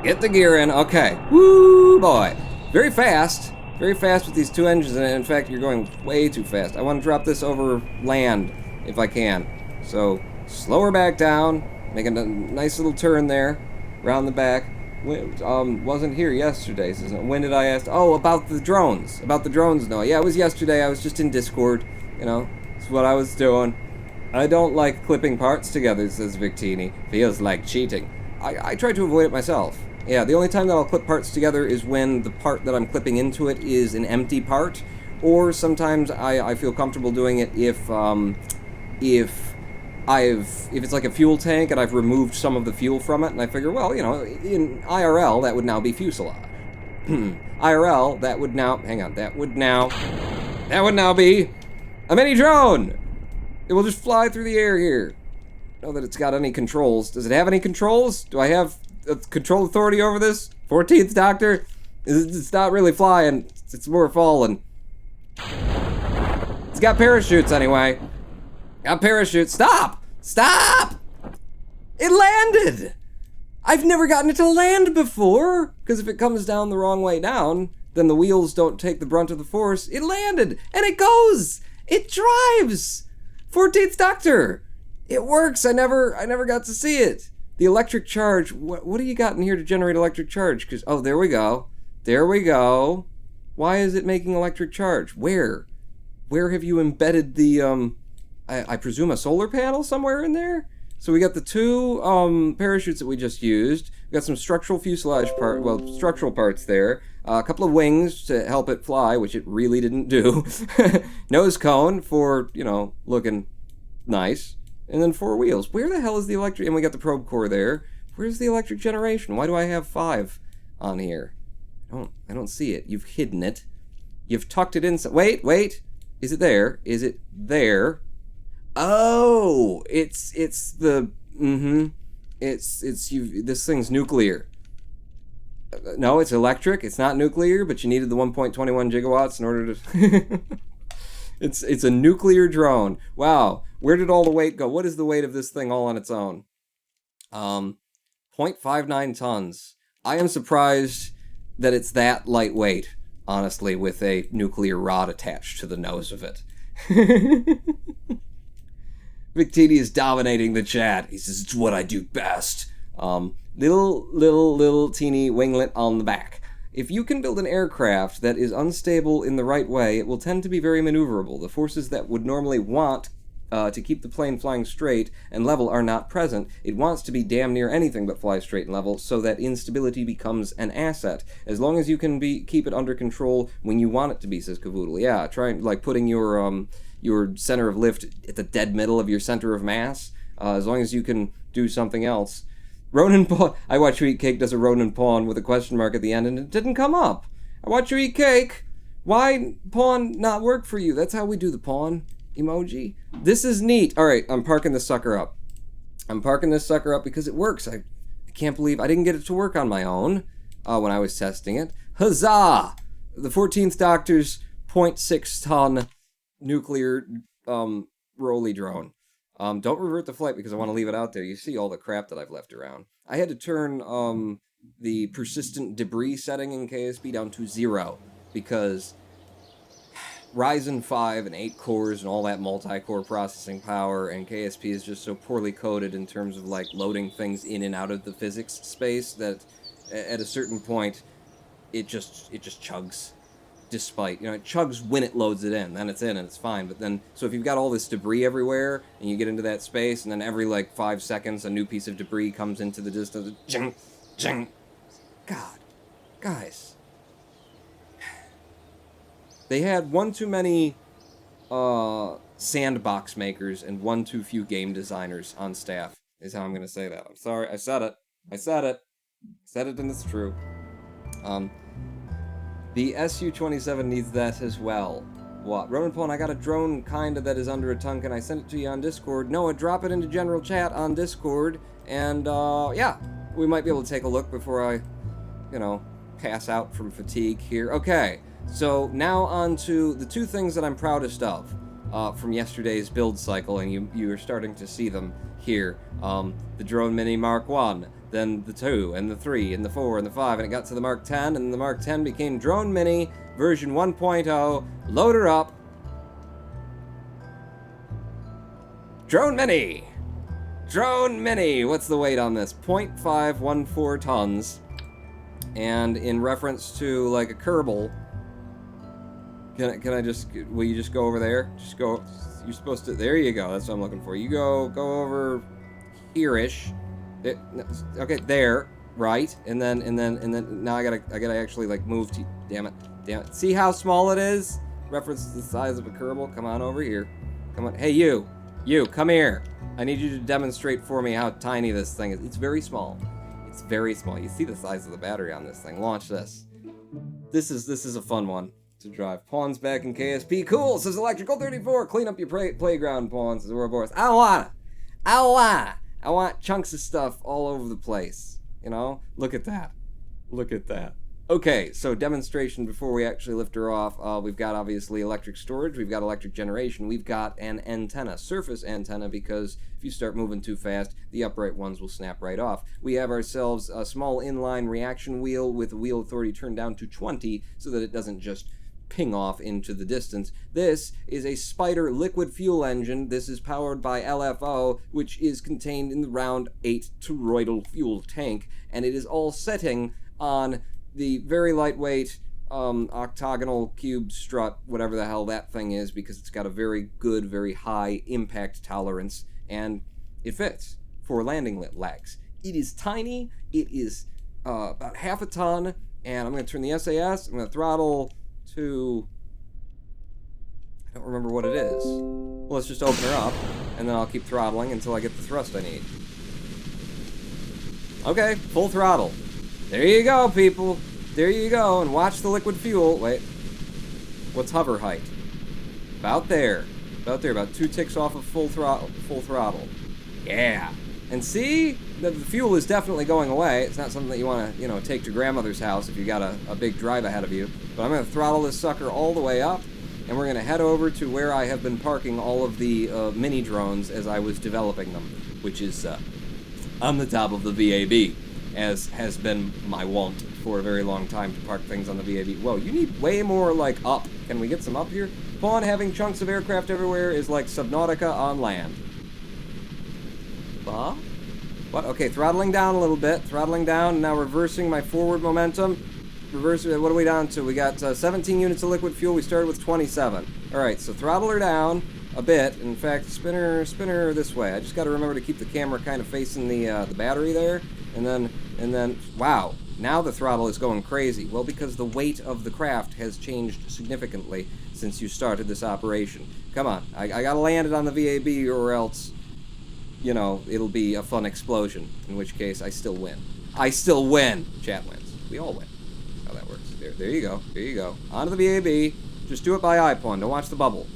Get the gear in. Okay. Woo, boy. Very fast. Very fast with these 2 engines. And in fact, you're going way too fast. I want to drop this over land if I can. So, slow her back down. Making a nice little turn there. Around the back. Wasn't here yesterday. When did I ask? Oh, about the drones. About the drones, no. Yeah, it was yesterday. I was just in Discord. It's what I was doing. I don't like clipping parts together, says Victini. Feels like cheating. I try to avoid it myself. Yeah, the only time that I'll clip parts together is when the part that I'm clipping into it is an empty part. Or sometimes I feel comfortable doing it if it's like a fuel tank and I've removed some of the fuel from it and I figure, well, in IRL that would now be fuselage. IRL that would now be a mini drone. It will just fly through the air here. Know that it's got any controls. Does it have any controls? Do I have control authority over this? 14th Doctor? It's not really flying. It's more falling. It's got parachutes anyway. Got parachutes. Stop! Stop! It landed! I've never gotten it to land before! Because if it comes down the wrong way down, then the wheels don't take the brunt of the force. It landed! And it goes! It drives! 14th Doctor! It works! I never got to see it. The electric charge. What do you got in here to generate electric charge? Because, oh, there we go. There we go. Why is it making electric charge? Where? Where have you embedded the, I presume a solar panel somewhere in there? So we got the 2 parachutes that we just used. We got some structural fuselage structural parts there. A couple of wings to help it fly, which it really didn't do. Nose cone for, looking nice. And then 4 wheels. Where the hell is the electric? And we got the probe core there. Where's the electric generation? Why do I have 5 on here? I don't see it. You've hidden it. You've tucked it in. Wait. Is it there? Is it there? Oh, it's the this thing's nuclear. No, it's electric. It's not nuclear, but you needed the 1.21 gigawatts in order to. It's a nuclear drone. Wow, where did all the weight go? What is the weight of this thing all on its own? 0.59 tons. I am surprised that it's that lightweight, honestly, with a nuclear rod attached to the nose of it. Victini is dominating the chat. He says, it's what I do best. Little teeny winglet on the back. if you can build an aircraft that is unstable in the right way, it will tend to be very maneuverable. The forces that would normally want to keep the plane flying straight and level are not present. It wants to be damn near anything but fly straight and level, so that instability becomes an asset. As long as you can keep it under control when you want it to be, says Cavoodle. Yeah, try like putting your center of lift at the dead middle of your center of mass. As long as you can do something else. Ronan Pawn. I Watch You Eat Cake does a Ronan Pawn with a question mark at the end, and it didn't come up. I watch you eat cake. Why pawn not work for you? That's how we do the pawn emoji. This is neat. All right, I'm parking this sucker up. I'm parking this sucker up because it works. I can't believe I didn't get it to work on my own when I was testing it. Huzzah! The 14th Doctor's 0.6 ton nuclear rolly drone. Don't revert the flight because I want to leave it out there. You see all the crap that I've left around. I had to turn the persistent debris setting in KSP down to 0 because Ryzen 5 and 8 cores and all that multi-core processing power, and KSP is just so poorly coded in terms of like loading things in and out of the physics space that at a certain point it just chugs. Despite, it chugs when it loads it in, then it's in and it's fine. But then, so if you've got all this debris everywhere and you get into that space, and then every like 5 seconds a new piece of debris comes into the distance, jing, jing. God, guys. They had one too many sandbox makers and one too few game designers on staff, is how I'm going to say that. I'm sorry, I said it. I said it and it's true. The SU-27 needs that as well. What? Ronan Pawn, I got a drone kinda that is under a ton. Can I send it to you on Discord? Noah, drop it into general chat on Discord. And, yeah. We might be able to take a look before I, pass out from fatigue here. Okay. So, now on to the 2 things that I'm proudest of from yesterday's build cycle, and you are starting to see them here. The Drone Mini Mark 1, then the 2, and the 3, and the 4, and the 5, and it got to the Mark 10, and the Mark 10 became Drone Mini version 1.0. Load her up. Drone Mini! Drone Mini! What's the weight on this? 0.514 tons. And in reference to, like, a Kerbal, will you just go over there? Just go, you're supposed to, there you go, that's what I'm looking for. You go over here-ish. Okay, there, right, and then now I gotta actually like move to, damn it. See how small it is? Reference to the size of a Kerbal. Come on over here. Come on, hey you, come here. I need you to demonstrate for me how tiny this thing is. It's very small. It's very small. You see the size of the battery on this thing. Launch this. This is a fun one to drive. Pawns back in KSP. Cool, says Electrical 34. Clean up your playground, Pawns, says Ouroboros. I want chunks of stuff all over the place. Look at that. Look at that. Okay, so demonstration before we actually lift her off. We've got obviously electric storage, we've got electric generation, we've got an antenna, surface antenna, because if you start moving too fast, the upright ones will snap right off. We have ourselves a small inline reaction wheel with wheel authority turned down to 20 so that it doesn't just ping off into the distance. This is a Spider liquid fuel engine. This is powered by LFO, which is contained in the round 8 toroidal fuel tank, and it is all setting on the very lightweight octagonal cube strut, whatever the hell that thing is, because it's got a very good, very high impact tolerance, and it fits for landing legs. It is tiny. It is about half a ton, and I'm going to turn the SAS. I'm going to throttle to, I don't remember what it is. Well, let's just open her up, and then I'll keep throttling until I get the thrust I need. Okay, full throttle. There you go, people. There you go, and watch the liquid fuel. Wait, what's hover height? About there. About 2 ticks off of full throttle. Yeah. And see, the fuel is definitely going away. It's not something that you want to, take to grandmother's house if you got a big drive ahead of you. But I'm going to throttle this sucker all the way up, and we're going to head over to where I have been parking all of the mini drones as I was developing them, which is on the top of the VAB, as has been my wont for a very long time to park things on the VAB. Whoa, you need way more, like, up. Can we get some up here? Pawn having chunks of aircraft everywhere is like Subnautica on land. What? Okay, throttling down a little bit. Throttling down, now reversing my forward momentum. reverse. What are we down to? We got 17 units of liquid fuel. We started with 27. All right, so throttle her down a bit. In fact, spin her this way. I just got to remember to keep the camera kind of facing the battery there, and then wow, now the throttle is going crazy. Well, because the weight of the craft has changed significantly since you started this operation. Come on, I gotta land it on the VAB, or else, you know, it'll be a fun explosion. In which case, I still win. I still win. Chat wins. We all win. How that works. There you go. There you go. Onto the VAB. Just do it by eye pawn. Don't watch the bubble.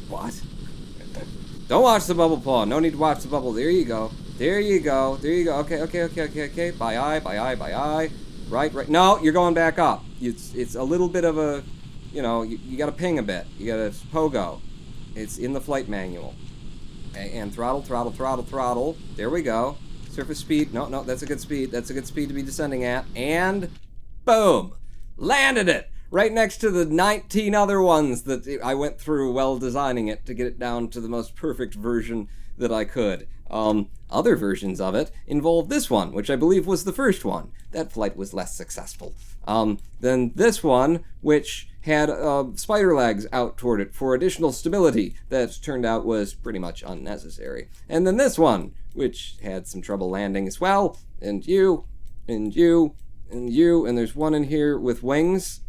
What? Don't watch the bubble pawn. No need to watch the bubble. There you go. There you go. There you go. Okay. By eye. Right. No, you're going back up. It's a little bit of a, you know, you got to ping a bit. You got to pogo. It's in the flight manual. And throttle. There we go. Surface speed. No, that's a good speed. That's a good speed to be descending at. And boom! Landed it! Right next to the 19 other ones that I went through while designing it to get it down to the most perfect version that I could. Other versions of it involved this one, which I believe was the first one. That flight was less successful. Then this one, which had spider legs out toward it for additional stability that turned out was pretty much unnecessary. And then this one, which had some trouble landing as well. And there's one in here with wings.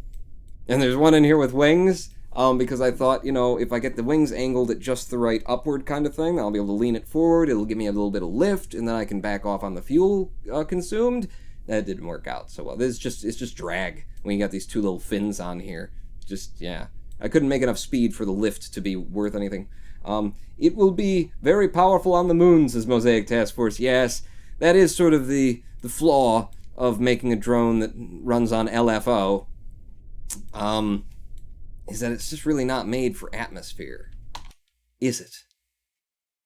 Because I thought, you know, if I get the wings angled at just the right upward kind of thing, I'll be able to lean it forward, it'll give me a little bit of lift, and then I can back off on the fuel consumed. That didn't work out so well. It's just drag when you got these two little fins on here. Yeah. I couldn't make enough speed for the lift to be worth anything. It will be very powerful on the moon, says Mosaic Task Force. Yes, that is sort of the flaw of making a drone that runs on LFO. Is that it's just really not made for atmosphere. Is it?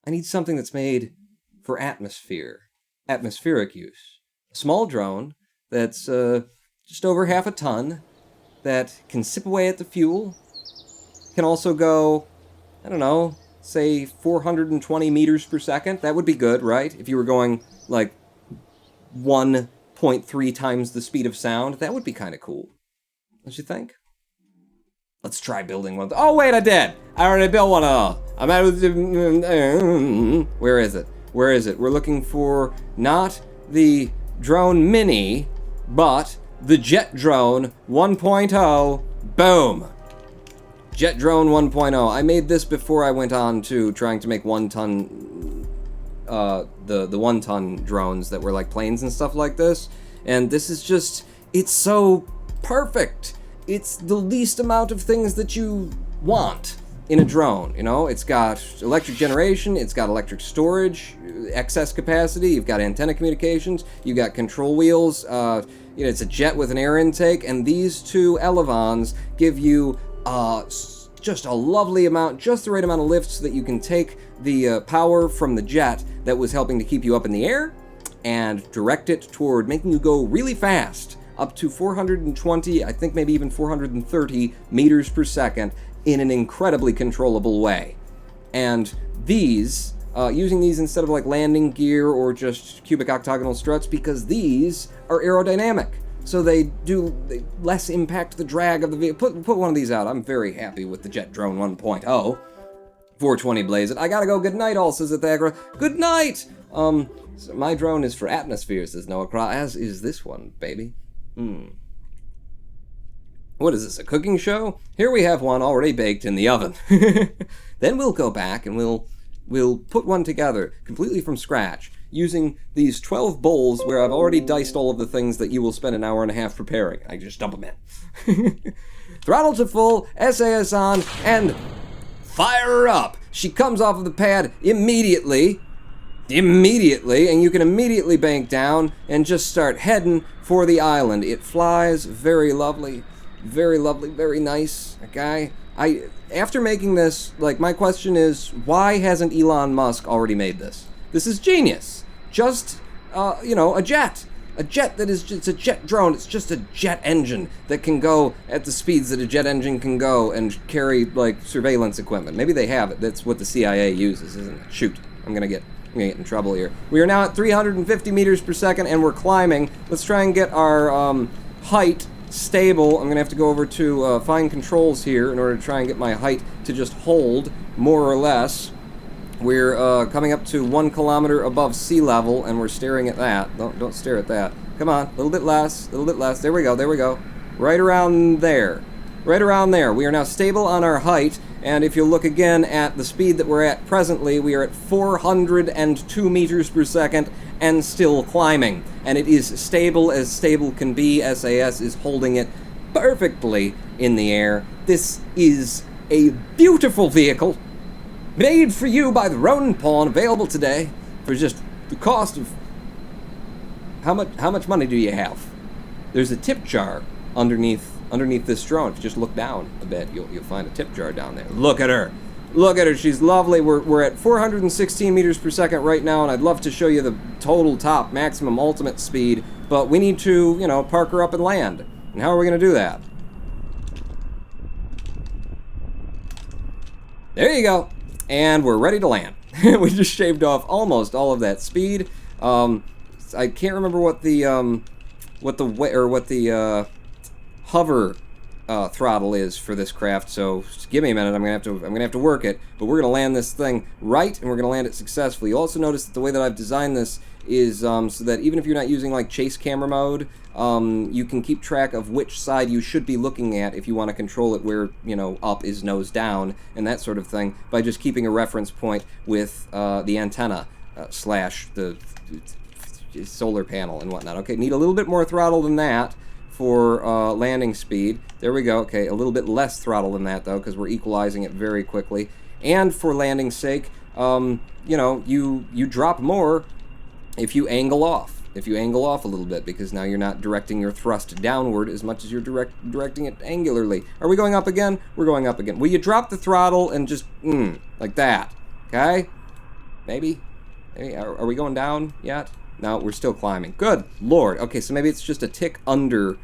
I need something that's made for atmospheric use. A small drone that's just over half a ton, that can sip away at the fuel, can also go, I don't know, say 420 meters per second. That would be good, right? If you were going like 1.3 times the speed of sound, that would be kind of cool. Don't you think? Let's try building one. Oh, wait, I did. I already built one of those. I'm out of the... Where is it? We're looking for not the drone mini, but the jet drone 1.0. Boom. Jet drone 1.0. I made this before I went on to trying to make 1-ton... the 1-ton drones that were like planes and stuff like this. And this is just... It's so perfect. It's the least amount of things that you want in a drone, you know? It's got electric generation, it's got electric storage, excess capacity, you've got antenna communications, you've got control wheels, it's a jet with an air intake, and these two elevons give you just a lovely amount, just the right amount of lift so that you can take the power from the jet that was helping to keep you up in the air and direct it toward making you go really fast, up to 420, I think maybe even 430 meters per second in an incredibly controllable way. And these, using these instead of like landing gear or just cubic octagonal struts, because these are aerodynamic. So they less impact the drag of the vehicle. Put one of these out. I'm very happy with the Jet Drone 1.0. 420 blaze it. I gotta go. Good night, all, says Athagora. Good night! So my drone is for atmosphere, says Noah Craw, as is this one, baby. What is this, a cooking show? Here we have one already baked in the oven. Then we'll go back and we'll put one together completely from scratch using these 12 bowls where I've already diced all of the things that you will spend an hour and a half preparing. I just dump them in. Throttle to full, SAS on, and fire her up. She comes off of the pad immediately, and you can immediately bank down and just start heading for the island. It flies very lovely, very nice. Okay, after making this, like, my question is, why hasn't Elon Musk already made this? This is genius. Just, a jet. A jet that is just a jet drone. It's just a jet engine that can go at the speeds that a jet engine can go and carry, like, surveillance equipment. Maybe they have it. That's what the CIA uses, isn't it? Shoot, I'm gonna get in trouble here. We are now at 350 meters per second, and we're climbing. Let's try and get our height stable. I'm going to have to go over to fine controls here in order to try and get my height to just hold, more or less. We're coming up to 1 kilometer above sea level, and we're staring at that. Don't stare at that. Come on, a little bit less, a little bit less. There we go, there we go. Right around there. Right around there. We are now stable on our height, and if you look again at the speed that we're at presently, we are at 402 meters per second and still climbing. And it is stable as stable can be. SAS is holding it perfectly in the air. This is a beautiful vehicle, made for you by the Ronin Pawn, available today for just the cost of... How much money do you have? There's a tip jar underneath this drone. If you just look down a bit, you'll find a tip jar down there. Look at her. Look at her. She's lovely. We're at 416 meters per second right now, and I'd love to show you the total top maximum ultimate speed, but we need to, you know, park her up and land. And how are we going to do that? There you go. And we're ready to land. We just shaved off almost all of that speed. I can't remember what the hover throttle is for this craft, so just give me a minute. I'm gonna have to work it, but we're gonna land this thing right, and we're gonna land it successfully. You'll also notice that the way that I've designed this is so that even if you're not using like chase camera mode, you can keep track of which side you should be looking at if you want to control it where, you know, up is nose down and that sort of thing, by just keeping a reference point with the antenna slash the solar panel and whatnot. Okay, need a little bit more throttle than that for landing speed. There we go. Okay, a little bit less throttle than that, though, because we're equalizing it very quickly. And for landing's sake, you know, you drop more if you angle off. If you angle off a little bit, because now you're not directing your thrust downward as much as you're directing it angularly. Are we going up again? We're going up again. Will you drop the throttle and just, like that? Okay? Maybe? Are we going down yet? No, we're still climbing. Good Lord. Okay, so maybe it's just a tick under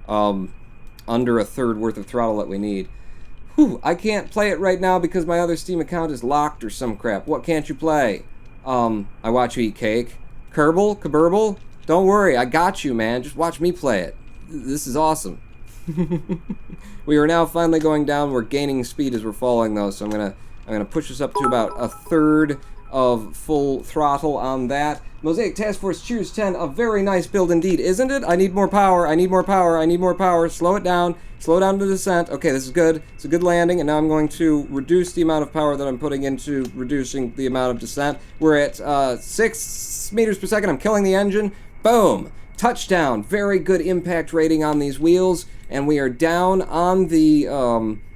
a third worth of throttle that we need. Whew, I can't play it right now because my other Steam account is locked or some crap. What can't you play? I watch you eat cake. Kerbal? Don't worry, I got you, man. Just watch me play it. This is awesome. We are now finally going down. We're gaining speed as we're falling, though, so I'm gonna push us up to about a third of full throttle on that. Mosaic Task Force Cheers 10, a very nice build indeed, isn't it? I need more power, I need more power, I need more power. Slow it down. Slow down the descent. Okay, this is good. It's a good landing, and now I'm going to reduce the amount of power that I'm putting into reducing the amount of descent. We're at 6 meters per second. I'm killing the engine. Boom. Touchdown. Very good impact rating on these wheels, and we are down on the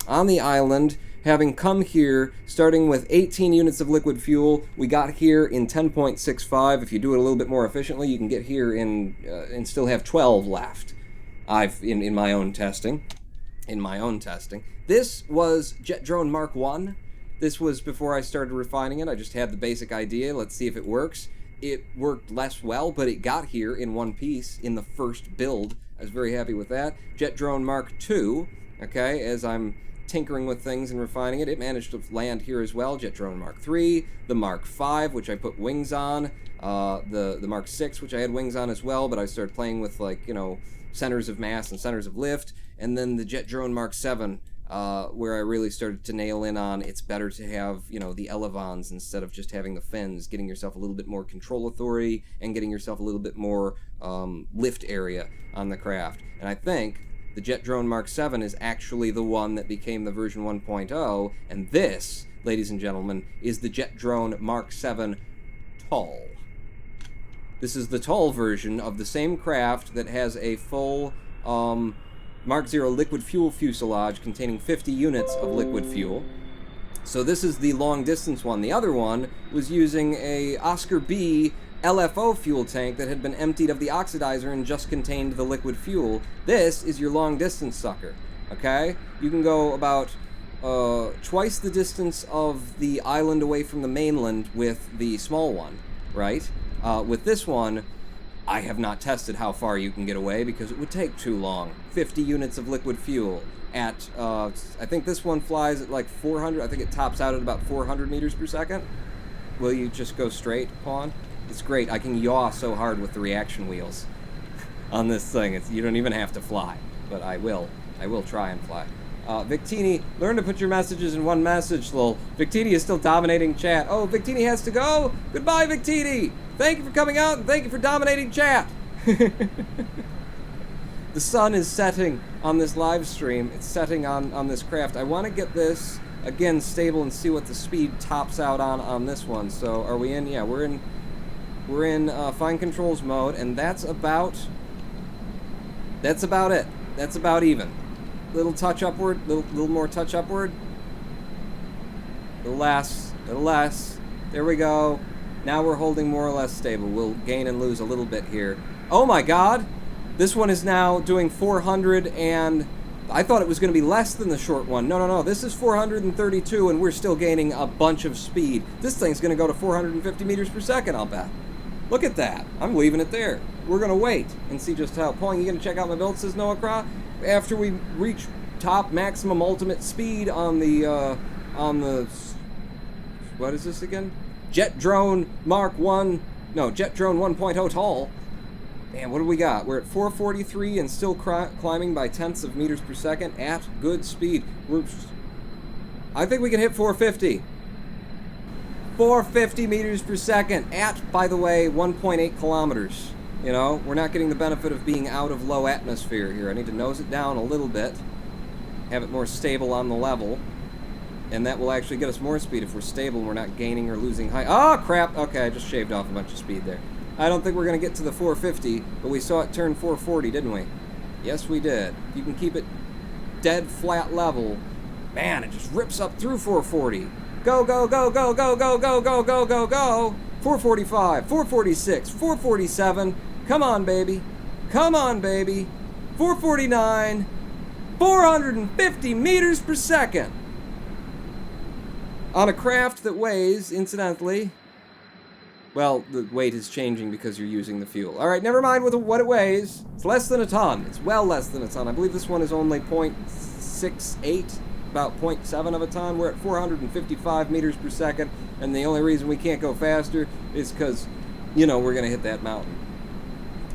island, having come here starting with 18 units of liquid fuel. We got here in 10.65. If you do it a little bit more efficiently, you can get here in and still have 12 left. In my own testing. This was Jet Drone Mark 1. This was before I started refining it. I just had the basic idea. Let's see if it works. It worked less well, but it got here in one piece in the first build. I was very happy with that. Jet Drone Mark 2, okay, as I'm tinkering with things and refining it, it managed to land here as well. Jet Drone Mark 3, the Mark 5, which I put wings on, the Mark 6, which I had wings on as well, but I started playing with, like, you know, centers of mass and centers of lift, and then the Jet Drone Mark 7, where I really started to nail in on it's better to have, you know, the elevons instead of just having the fins, getting yourself a little bit more control authority and getting yourself a little bit more lift area on the craft. And I think the Jet Drone Mark 7 is actually the one that became the version 1.0, and this, ladies and gentlemen, is the Jet Drone Mark 7 Tall. This is the tall version of the same craft that has a full Mark 0 liquid fuel fuselage containing 50 units of liquid fuel. So this is the long distance one. The other one was using a Oscar B LFO fuel tank that had been emptied of the oxidizer and just contained the liquid fuel. This is your long distance sucker, okay? You can go about twice the distance of the island away from the mainland with the small one, right? With this one, I have not tested how far you can get away because it would take too long. 50 units of liquid fuel at, I think this one flies at like 400, I think it tops out at about 400 meters per second. Will you just go straight, Pawn? It's great. I can yaw so hard with the reaction wheels on this thing. You don't even have to fly. but I will try and fly. Victini, learn to put your messages in one message, lol. Victini is still dominating chat. Oh, Victini has to go? Goodbye, Victini! Thank you for coming out, and thank you for dominating chat! The sun is setting on this live stream. It's setting on this craft. I want to get this, again, stable and see what the speed tops out on this one. So, are we in? Yeah, we're in fine controls mode, and that's about it. That's about even. Little touch upward, little more touch upward. Little less. There we go. Now we're holding more or less stable. We'll gain and lose a little bit here. Oh my god! This one is now doing 400 and... I thought it was going to be less than the short one. No. This is 432 and we're still gaining a bunch of speed. This thing's going to go to 450 meters per second, I'll bet. Look at that. I'm leaving it there. We're going to wait and see just how... Pong, you going to check out my build, says Noah Craw? After we reach top maximum ultimate speed on the... What is this again? Jet Drone Mark 1... No, Jet Drone 1.0 tall. Man, what do we got? We're at 443 and still climbing by tenths of meters per second at good speed. I think we can hit 450. 450 meters per second at, by the way, 1.8 kilometers. You know, we're not getting the benefit of being out of low atmosphere here. I need to nose it down a little bit, have it more stable on the level, and that will actually get us more speed if we're stable and we're not gaining or losing height. Oh, crap! Okay, I just shaved off a bunch of speed there. I don't think we're going to get to the 450, but we saw it turn 440, didn't we? Yes, we did. If you can keep it dead flat level, man, it just rips up through 440. Go, go, go, go, go, go, go, go, go, go, go. 445, 446, 447. Come on, baby. Come on, baby. 449, 450 meters per second. On a craft that weighs, incidentally... Well, the weight is changing because you're using the fuel. All right, never mind with what it weighs. It's less than a ton. It's well less than a ton. I believe this one is only 0.68, about 0.7 of a ton. We're at 455 meters per second, and the only reason we can't go faster is because, you know, we're going to hit that mountain.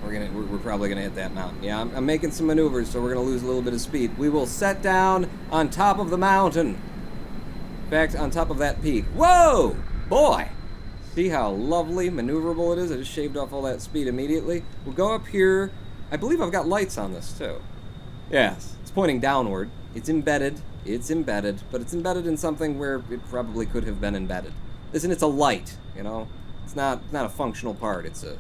We're probably going to hit that mountain. Yeah, I'm making some maneuvers, so we're going to lose a little bit of speed. We will set down on top of the mountain. In fact, on top of that peak. Whoa! Boy! See how lovely, maneuverable it is? I just shaved off all that speed immediately. We'll go up here. I believe I've got lights on this, too. Yes, it's pointing downward. It's embedded, but it's embedded in something where it probably could have been embedded. Listen, it's a light, you know? It's not a functional part. It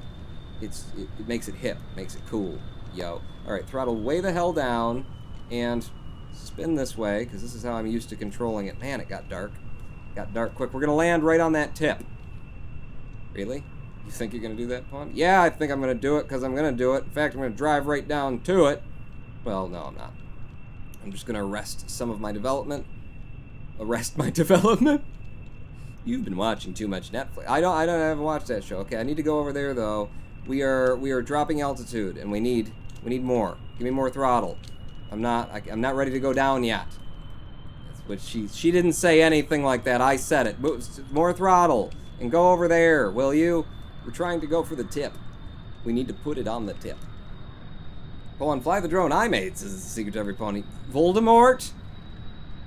makes it hip, makes it cool, yo. All right, throttle way the hell down, and spin this way, because this is how I'm used to controlling it. Man, it got dark. Got dark quick. We're going to land right on that tip. Really? You think you're going to do that, Pawn? Yeah, I think I'm going to do it because I'm going to do it. In fact, I'm going to drive right down to it. Well, no, I'm not. I'm just going to arrest some of my development. Arrest my development? You've been watching too much Netflix. I haven't watched that show. Okay, I need to go over there, though. We are dropping altitude, and we need more. Give me more throttle. I'm not ready to go down yet. That's what she didn't say anything like that. I said it. More throttle. And go over there, will you? We're trying to go for the tip. We need to put it on the tip. Go on, fly the drone I made, says the secret to every pony. Voldemort?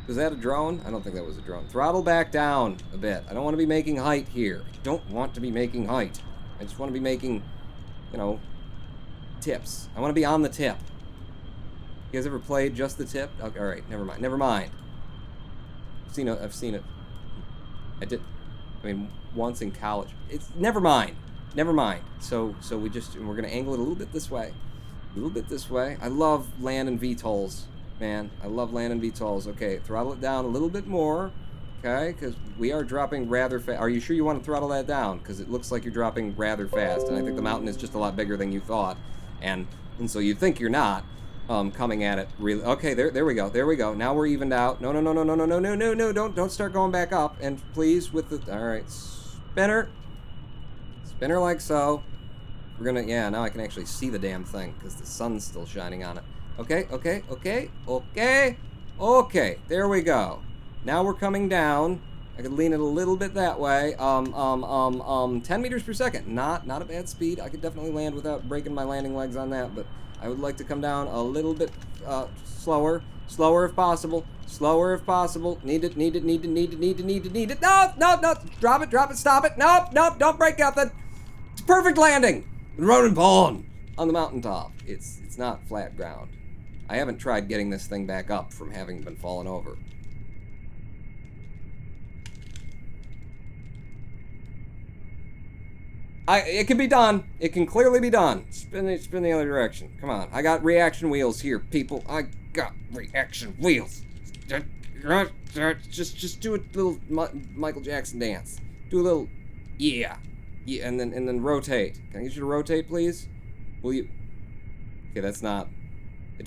Was that a drone? I don't think that was a drone. Throttle back down a bit. I don't want to be making height here. I don't want to be making height. I just want to be making, you know, tips. I want to be on the tip. You guys ever played just the tip? Okay, all right, never mind. I've seen it. I did. I mean, once in college. It's never mind. So we're gonna angle it a little bit this way. I love landing VTOLs, man. I love landing VTOLs. Okay, throttle it down a little bit more. Okay, because we are dropping rather fast. Are you sure you want to throttle that down? Because it looks like you're dropping rather fast, and I think the mountain is just a lot bigger than you thought, and so you think you're not. Coming at it really. Okay, there we go. Now we're evened out. No, don't start going back up. And please with the, all right, spinner like so. We're gonna, yeah, now I can actually see the damn thing because the sun's still shining on it. Okay, there we go. Now we're coming down. I could lean it a little bit that way. 10 meters per second. Not a bad speed. I could definitely land without breaking my landing legs on that, but I would like to come down a little bit slower. Slower if possible. Slower if possible. Need it. No. Drop it. Stop it. Nope. Don't break nothing. It's a perfect landing. Rolling ball on the mountaintop. It's not flat ground. I haven't tried getting this thing back up from having been fallen over. It can be done. It can clearly be done. Spin the other direction. Come on. I got reaction wheels here, people. I got reaction wheels. Just do a little Michael Jackson dance. Do a little, yeah, and then rotate. Can I get you to rotate, please? Will you? Okay, that's not.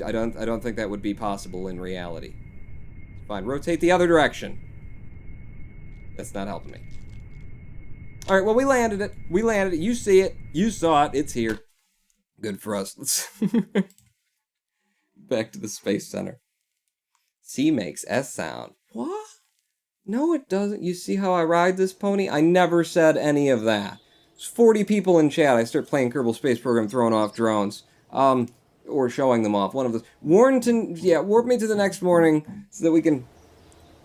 I don't think that would be possible in reality. Fine. Rotate the other direction. That's not helping me. All right, well, we landed it. You see it. You saw it. It's here. Good for us. Let's back to the Space Center. C makes S sound. What? No, it doesn't. You see how I ride this pony? I never said any of that. There's 40 people in chat. I start playing Kerbal Space Program, throwing off drones. Or showing them off. One of those. Warrenton, yeah, warp me to the next morning so that we can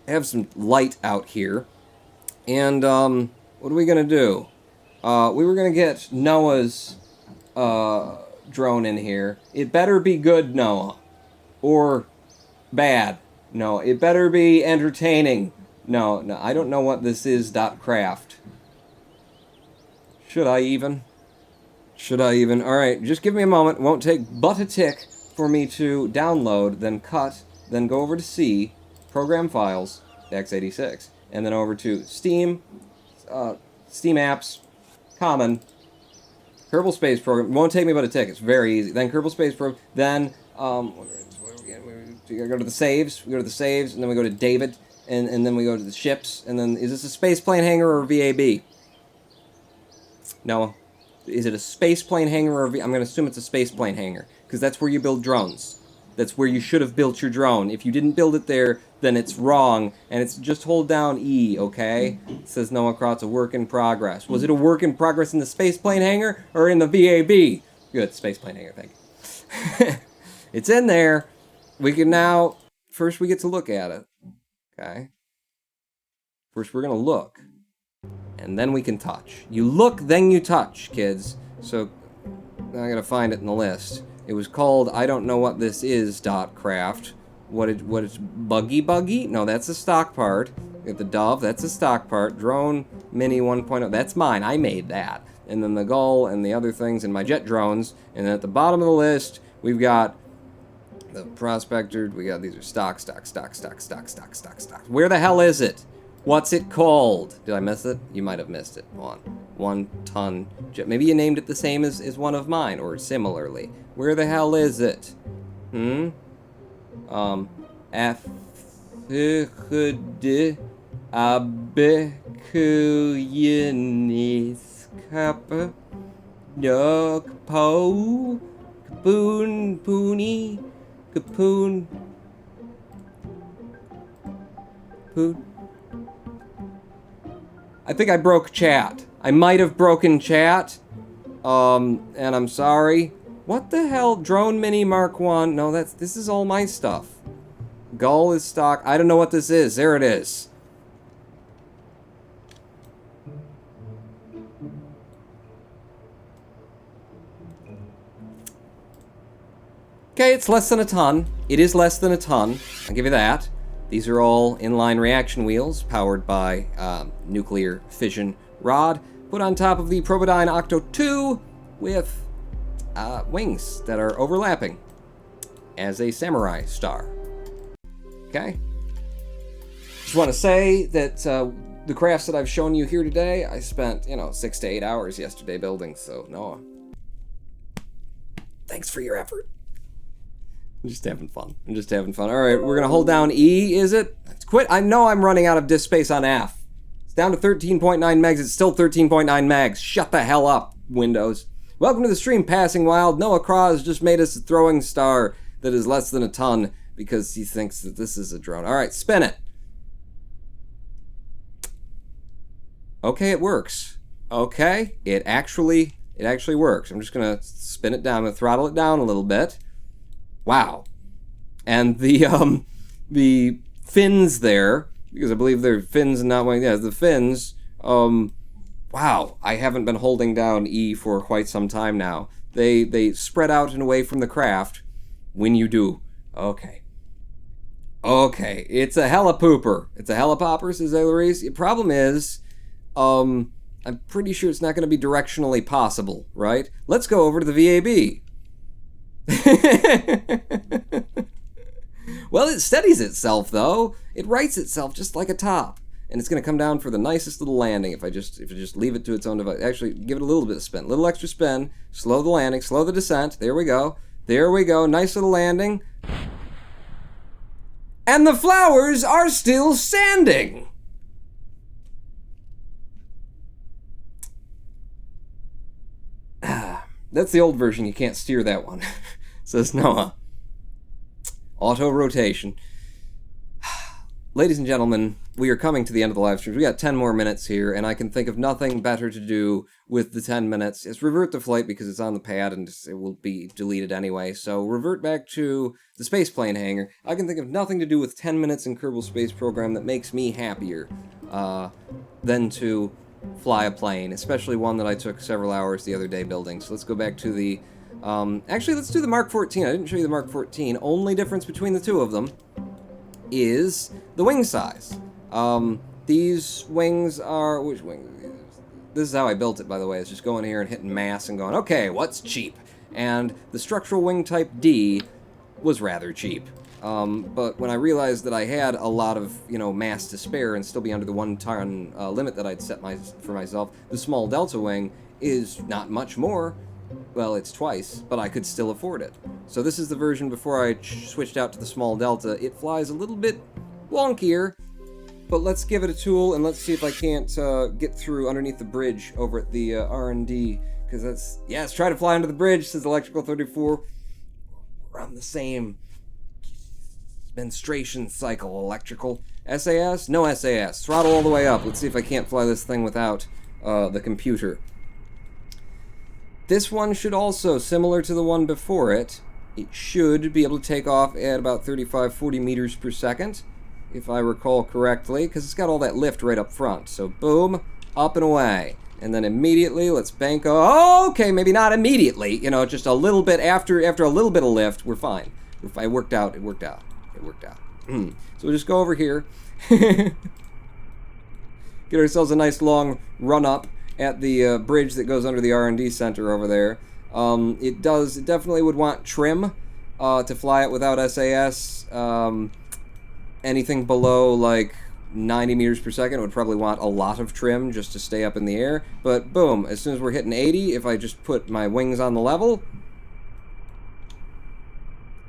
have some light out here. And, what are we gonna do? We were gonna get Noah's drone in here. It better be good, Noah. Or bad. No, it better be entertaining. No, I don't know what this is, .craft. Should I even? Alright, just give me a moment. It won't take but a tick for me to download, then cut, then go over to C, Program Files, x86, and then over to Steam, Steam Apps, Common, Kerbal Space Program. It won't take me but a tick. It's very easy. Then Kerbal Space Program. Then we go to the saves. We go to the saves, and then we go to David, and then we go to the ships. And then is this a space plane hangar or VAB? No. Is it a space plane hangar or I'm going to assume it's a space plane hangar because that's where you build drones. That's where you should have built your drone. If you didn't build it there, then it's wrong, and it's just hold down E, okay? It says Noah Krotz, a work in progress. Was it a work in progress in the space plane hangar or in the VAB? Good, space plane hangar, thank you. It's in there. We can now, first we get to look at it, okay? First we're going to look, and then we can touch. You look, then you touch, kids. So, I gotta find it in the list. It was called, I don't know what this is, .craft. What is Buggy? No, that's a stock part. We got the Dove, that's a stock part. Drone Mini 1.0, that's mine, I made that. And then the Gull and the other things and my jet drones. And then at the bottom of the list, we've got the Prospector, we got, these are stock. Where the hell is it? What's it called? Did I miss it? You might have missed it. One ton jet. Maybe you named it the same as one of mine, or similarly. Where the hell is it? Afhud abekuyenis kappa po kapoon poony kapoon poon. I think I broke chat. I might have broken chat. And I'm sorry. What the hell? Drone Mini Mark 1. No, this is all my stuff. Gull is stock. I don't know what this is. There it is. Okay, it's less than a ton. It is less than a ton. I'll give you that. These are all inline reaction wheels powered by nuclear fission rod, put on top of the Probodyne Octo 2 with wings that are overlapping as a samurai star. Okay? Just want to say that the crafts that I've shown you here today, I spent, 6 to 8 hours yesterday building, so Noah, thanks for your effort. I'm just having fun. All right, we're gonna hold down E, is it? Let's quit. I know I'm running out of disk space on F. It's down to 13.9 megs. It's still 13.9 megs. Shut the hell up, Windows. Welcome to the stream, Passing Wild. Noah Kraz just made us a throwing star that is less than a ton because he thinks that this is a drone. All right, spin it. Okay, it works. Okay, it actually It actually works. I'm just gonna spin it down. I'm gonna throttle it down a little bit. Wow. And the fins there, because I believe they're fins and not wings. Yeah, the fins. Wow. I haven't been holding down E for quite some time now. They spread out and away from the craft when you do. Okay. Okay. It's a helipooper. It's a helipopper, says Aileries. The problem is, I'm pretty sure it's not going to be directionally possible, right? Let's go over to the VAB. Well, it steadies itself, though. It rights itself just like a top. And it's going to come down for the nicest little landing if I just leave it to its own device. Actually, give it a little bit of spin. A little extra spin. Slow the landing. Slow the descent. There we go. There we go. Nice little landing. And the flowers are still standing. That's the old version. You can't steer that one, says Noah. Auto rotation. Ladies and gentlemen, we are coming to the end of the live stream. We got 10 more minutes here, and I can think of nothing better to do with the 10 minutes. It's revert to flight because it's on the pad and it will be deleted anyway. So revert back to the spaceplane hangar. I can think of nothing to do with 10 minutes in Kerbal Space Program that makes me happier than to fly a plane, especially one that I took several hours the other day building. So let's go back to the... actually, let's do the Mark 14. I didn't show you the Mark 14. Only difference between the two of them is the wing size. These wings are... Which wing? This is how I built it, by the way. It's just going here and hitting mass and going, okay, what's cheap? And the structural wing type D was rather cheap. But when I realized that I had a lot of, mass to spare and still be under the 1-ton limit that I'd set for myself, the small Delta wing is not much more. Well, it's twice, but I could still afford it. So this is the version before I switched out to the small Delta. It flies a little bit wonkier, but let's give it a tool and let's see if I can't get through underneath the bridge over at the R&D, because that's... Yes, try to fly under the bridge, says Electrical 34. We're on the same menstruation cycle, Electrical. SAS? No SAS. Throttle all the way up. Let's see if I can't fly this thing without the computer. This one should also, similar to the one before it, it should be able to take off at about 35-40 meters per second, if I recall correctly, because it's got all that lift right up front. So boom, up and away. And then immediately, let's bank. Oh, okay, maybe not immediately, just a little bit after a little bit of lift, we're fine. It worked out. So we'll just go over here. Get ourselves a nice long run up at the bridge that goes under the R&D center over there. It definitely would want trim to fly it without SAS. Anything below like 90 meters per second would probably want a lot of trim just to stay up in the air. But boom, as soon as we're hitting 80, if I just put my wings on the level,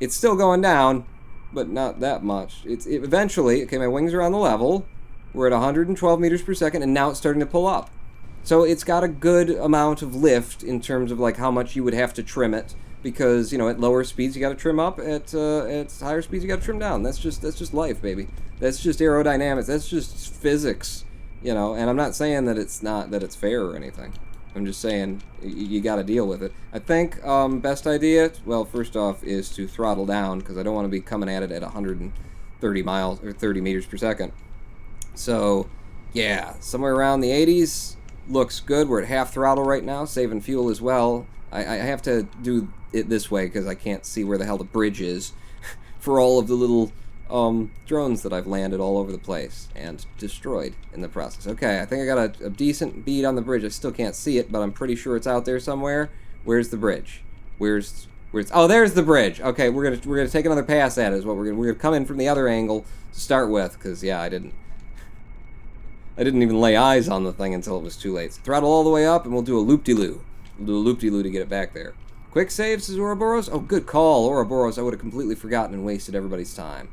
it's still going down, but not that much. Eventually, okay, my wings are on the level. We're at 112 meters per second, and now it's starting to pull up. So it's got a good amount of lift in terms of like how much you would have to trim it, because at lower speeds you got to trim up, at higher speeds you got to trim down. That's just life, baby. That's just aerodynamics. That's just physics, And I'm not saying that it's fair or anything. I'm just saying you got to deal with it. I think best idea, well, first off, is to throttle down, because I don't want to be coming at it at 130 miles or 30 meters per second. So yeah, somewhere around the 80s. Looks good. We're at half throttle right now, saving fuel as well. I have to do it this way because I can't see where the hell the bridge is for all of the little drones that I've landed all over the place and destroyed in the process. Okay, I think I got a decent bead on the bridge. I still can't see it, but I'm pretty sure it's out there somewhere. Where's the bridge? Where's oh, there's the bridge. Okay, we're gonna take another pass at it. Is what we're gonna come in from the other angle to start with, because yeah, I didn't even lay eyes on the thing until it was too late. So throttle all the way up, and we'll do a loop-de-loo. We'll do a loop-de-loo to get it back there. Quick save, says Ouroboros. Oh, good call, Ouroboros. I would have completely forgotten and wasted everybody's time.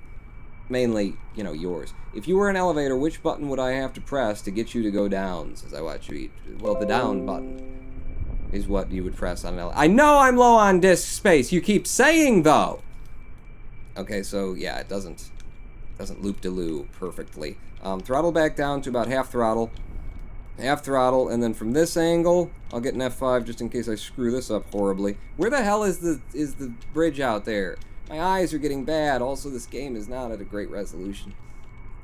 Mainly, yours. If you were an elevator, which button would I have to press to get you to go down, says I watch you eat? Well, the down button is what you would press on an elevator. I know I'm low on disk space. You keep saying, though. Okay, so, yeah, it doesn't loop-de-loo perfectly. Throttle back down to about half throttle. half throttle, and then from this angle, I'll get an F5 just in case I screw this up horribly. Where the hell is the bridge out there? My eyes are getting bad. Also, this game is not at a great resolution.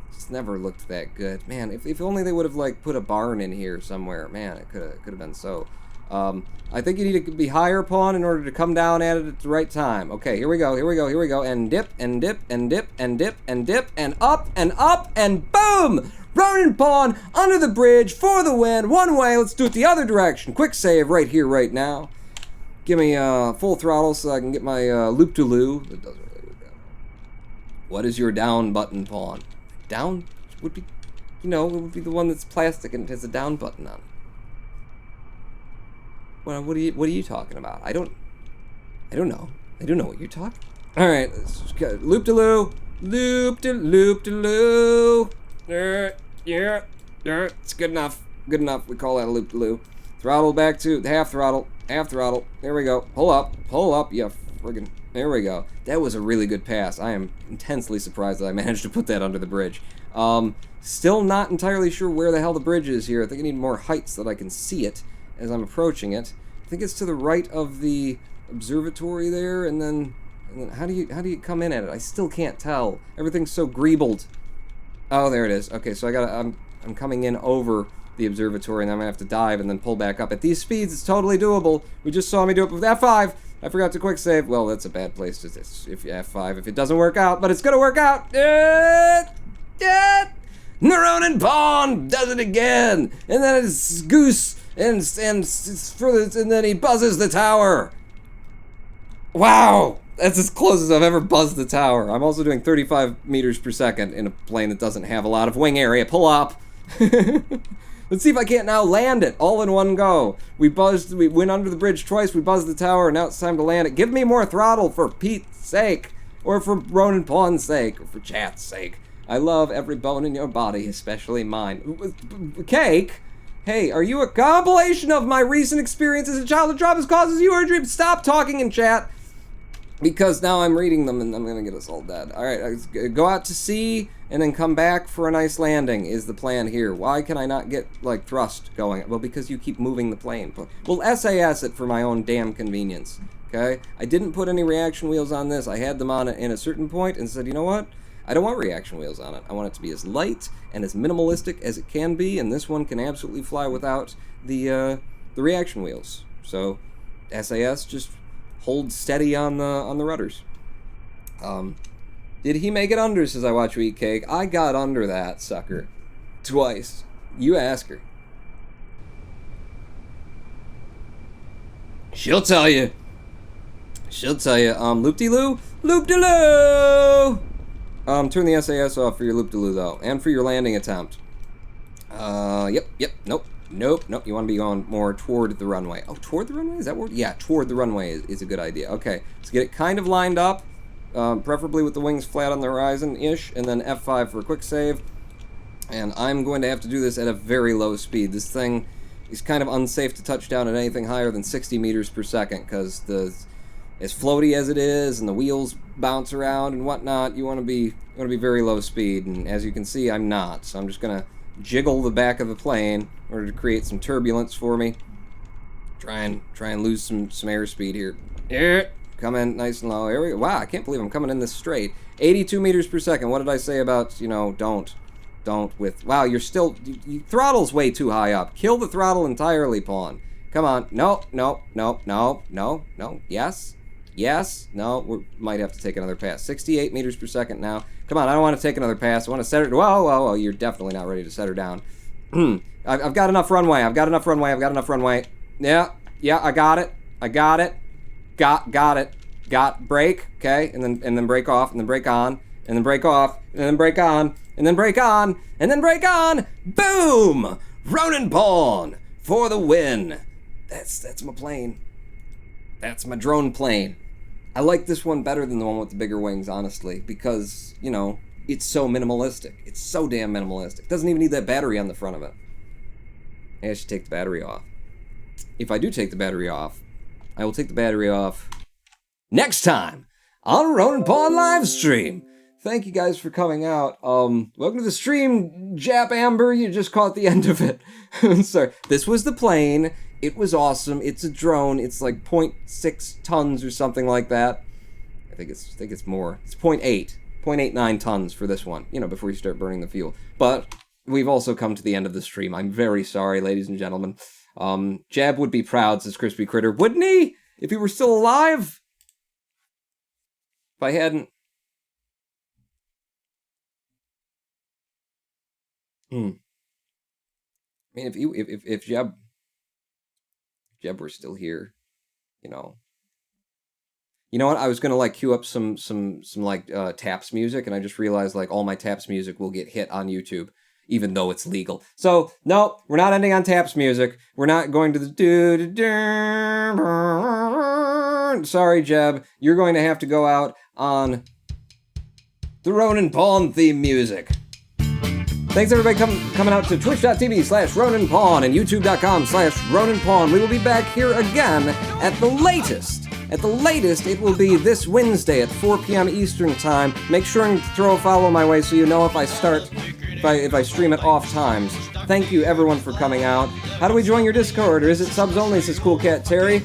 It's never looked that good. Man, if only they would have, like, put a barn in here somewhere. Man, it could have been so. I think you need to be higher, pawn, in order to come down at it at the right time. Okay, here we go, here we go, here we go. And dip, and dip, and dip, and dip, and dip, and up, and boom! Ronin pawn under the bridge for the win. One way, let's do it the other direction. Quick save right here, right now. Give me full throttle so I can get my loop-de-loo. It doesn't really work out. What is your down button, pawn? Down would be, you know, it would be the one that's plastic and it has a down button on it. Well, what are you talking about? I don't know. I don't know what you're talking. All right, loop-de-loo, loop-de-loop-de-loo. Yeah, it's good enough. Good enough. We call that a loop-de-loo. Throttle back to half throttle. Half throttle. There we go. Pull up. Pull up. Yeah, friggin'. There we go. That was a really good pass. I am intensely surprised that I managed to put that under the bridge. Still not entirely sure where the hell the bridge is here. I think I need more height so that I can see it as I'm approaching it. I think it's to the right of the observatory there, and then how do you come in at it? I still can't tell. Everything's so greebled. Oh, there it is. Okay, so I'm coming in over the observatory, and I'm gonna have to dive and then pull back up. At these speeds, it's totally doable. We just saw me do it with F5. I forgot to quick save. Well, that's a bad place to if you F5 if it doesn't work out, but it's gonna work out. Ronin pawn does it again, and then it's goose, and it's further, and then he buzzes the tower. Wow. That's as close as I've ever buzzed the tower. I'm also doing 35 meters per second in a plane that doesn't have a lot of wing area. Pull up. Let's see if I can't now land it all in one go. We went under the bridge twice, we buzzed the tower, and now it's time to land it. Give me more throttle for Pete's sake, or for Ronin Pawn's sake, or for chat's sake. I love every bone in your body, especially mine. Cake? Hey, are you a compilation of my recent experience as a child that dramas causes you or dream? Stop talking in chat. Because now I'm reading them and I'm gonna get us all dead. Alright, go out to sea and then come back for a nice landing is the plan here. Why can I not get, like, thrust going? Well, because you keep moving the plane. Well, SAS it for my own damn convenience, okay? I didn't put any reaction wheels on this. I had them on it in a certain point and said, you know what? I don't want reaction wheels on it. I want it to be as light and as minimalistic as it can be, and this one can absolutely fly without the reaction wheels. So, SAS just hold steady on the rudders. Did he make it under, says I watch you eat cake? I got under that sucker. Twice. You ask her. She'll tell you. She'll tell you. Loop-de-loo? Loop-de-loo! Turn the SAS off for your loop-de-loo, though. And for your landing attempt. Yep, nope. Nope. You want to be going more toward the runway. Oh, toward the runway? Is that word? Yeah, toward the runway is a good idea. Okay, so get it kind of lined up, preferably with the wings flat on the horizon-ish, and then F5 for a quick save. And I'm going to have to do this at a very low speed. This thing is kind of unsafe to touch down at anything higher than 60 meters per second, because as floaty as it is, and the wheels bounce around and whatnot, you want to be very low speed. And as you can see, I'm not. So I'm just gonna jiggle the back of the plane in order to create some turbulence for me. Try and lose some airspeed here. Yeah, come in nice and low. Here we go. Wow, I can't believe I'm coming in this straight. 82 meters per second. What did I say about, you know, don't with... Wow, you're still... throttle's way too high up. Kill the throttle entirely, pawn. Come on. No. Yes. No, we might have to take another pass. 68 meters per second now. Come on, I don't want to take another pass. I want to set her... Whoa, you're definitely not ready to set her down. I've got enough runway. Yeah, I got it. Got it. Brake, okay, and then brake off, and then brake on, and then brake off, and then brake on, and then brake on, and then brake on. Boom! Ronin Pawn for the win. That's my plane. That's my drone plane. I like this one better than the one with the bigger wings, honestly, because, you know, it's so minimalistic. It's so damn minimalistic. Doesn't even need that battery on the front of it. Maybe I should take the battery off. If I do take the battery off, I will take the battery off next time on Ronin Pawn live stream. thank you guys for coming out. Welcome to the stream, Jap Amber. You just caught the end of it. Sorry. This was the plane. It was awesome. It's a drone. It's like 0.6 tons or something like that. I think it's more. It's 0.89 tons for this one. You know, before you start burning the fuel. But we've also come to the end of the stream. I'm very sorry, ladies and gentlemen. Jab would be proud, says Crispy Critter. Wouldn't he? If he were still alive? If I hadn't... I mean, if Jeb were still here, you know what? I was gonna like cue up some like taps music, and I just realized like all my taps music will get hit on YouTube, even though it's legal. So no, we're not ending on taps music. We're not going to the Sorry, Jeb, you're going to have to go out on the Ronin Pawn theme music. Thanks everybody coming out to twitch.tv/Ronin Pawn and youtube.com/Ronin Pawn. We will be back here again at the latest. At the latest, it will be this Wednesday at 4 p.m. Eastern Time. Make sure and throw a follow my way so you know if I stream at off times. Thank you everyone for coming out. How do we join your Discord? Or is it subs only, says Cool Cat Terry?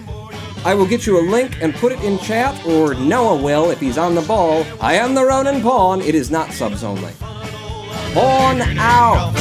I will get you a link and put it in chat, or Noah will if he's on the ball. I am the Ronin Pawn. It is not subs only. Pawn out!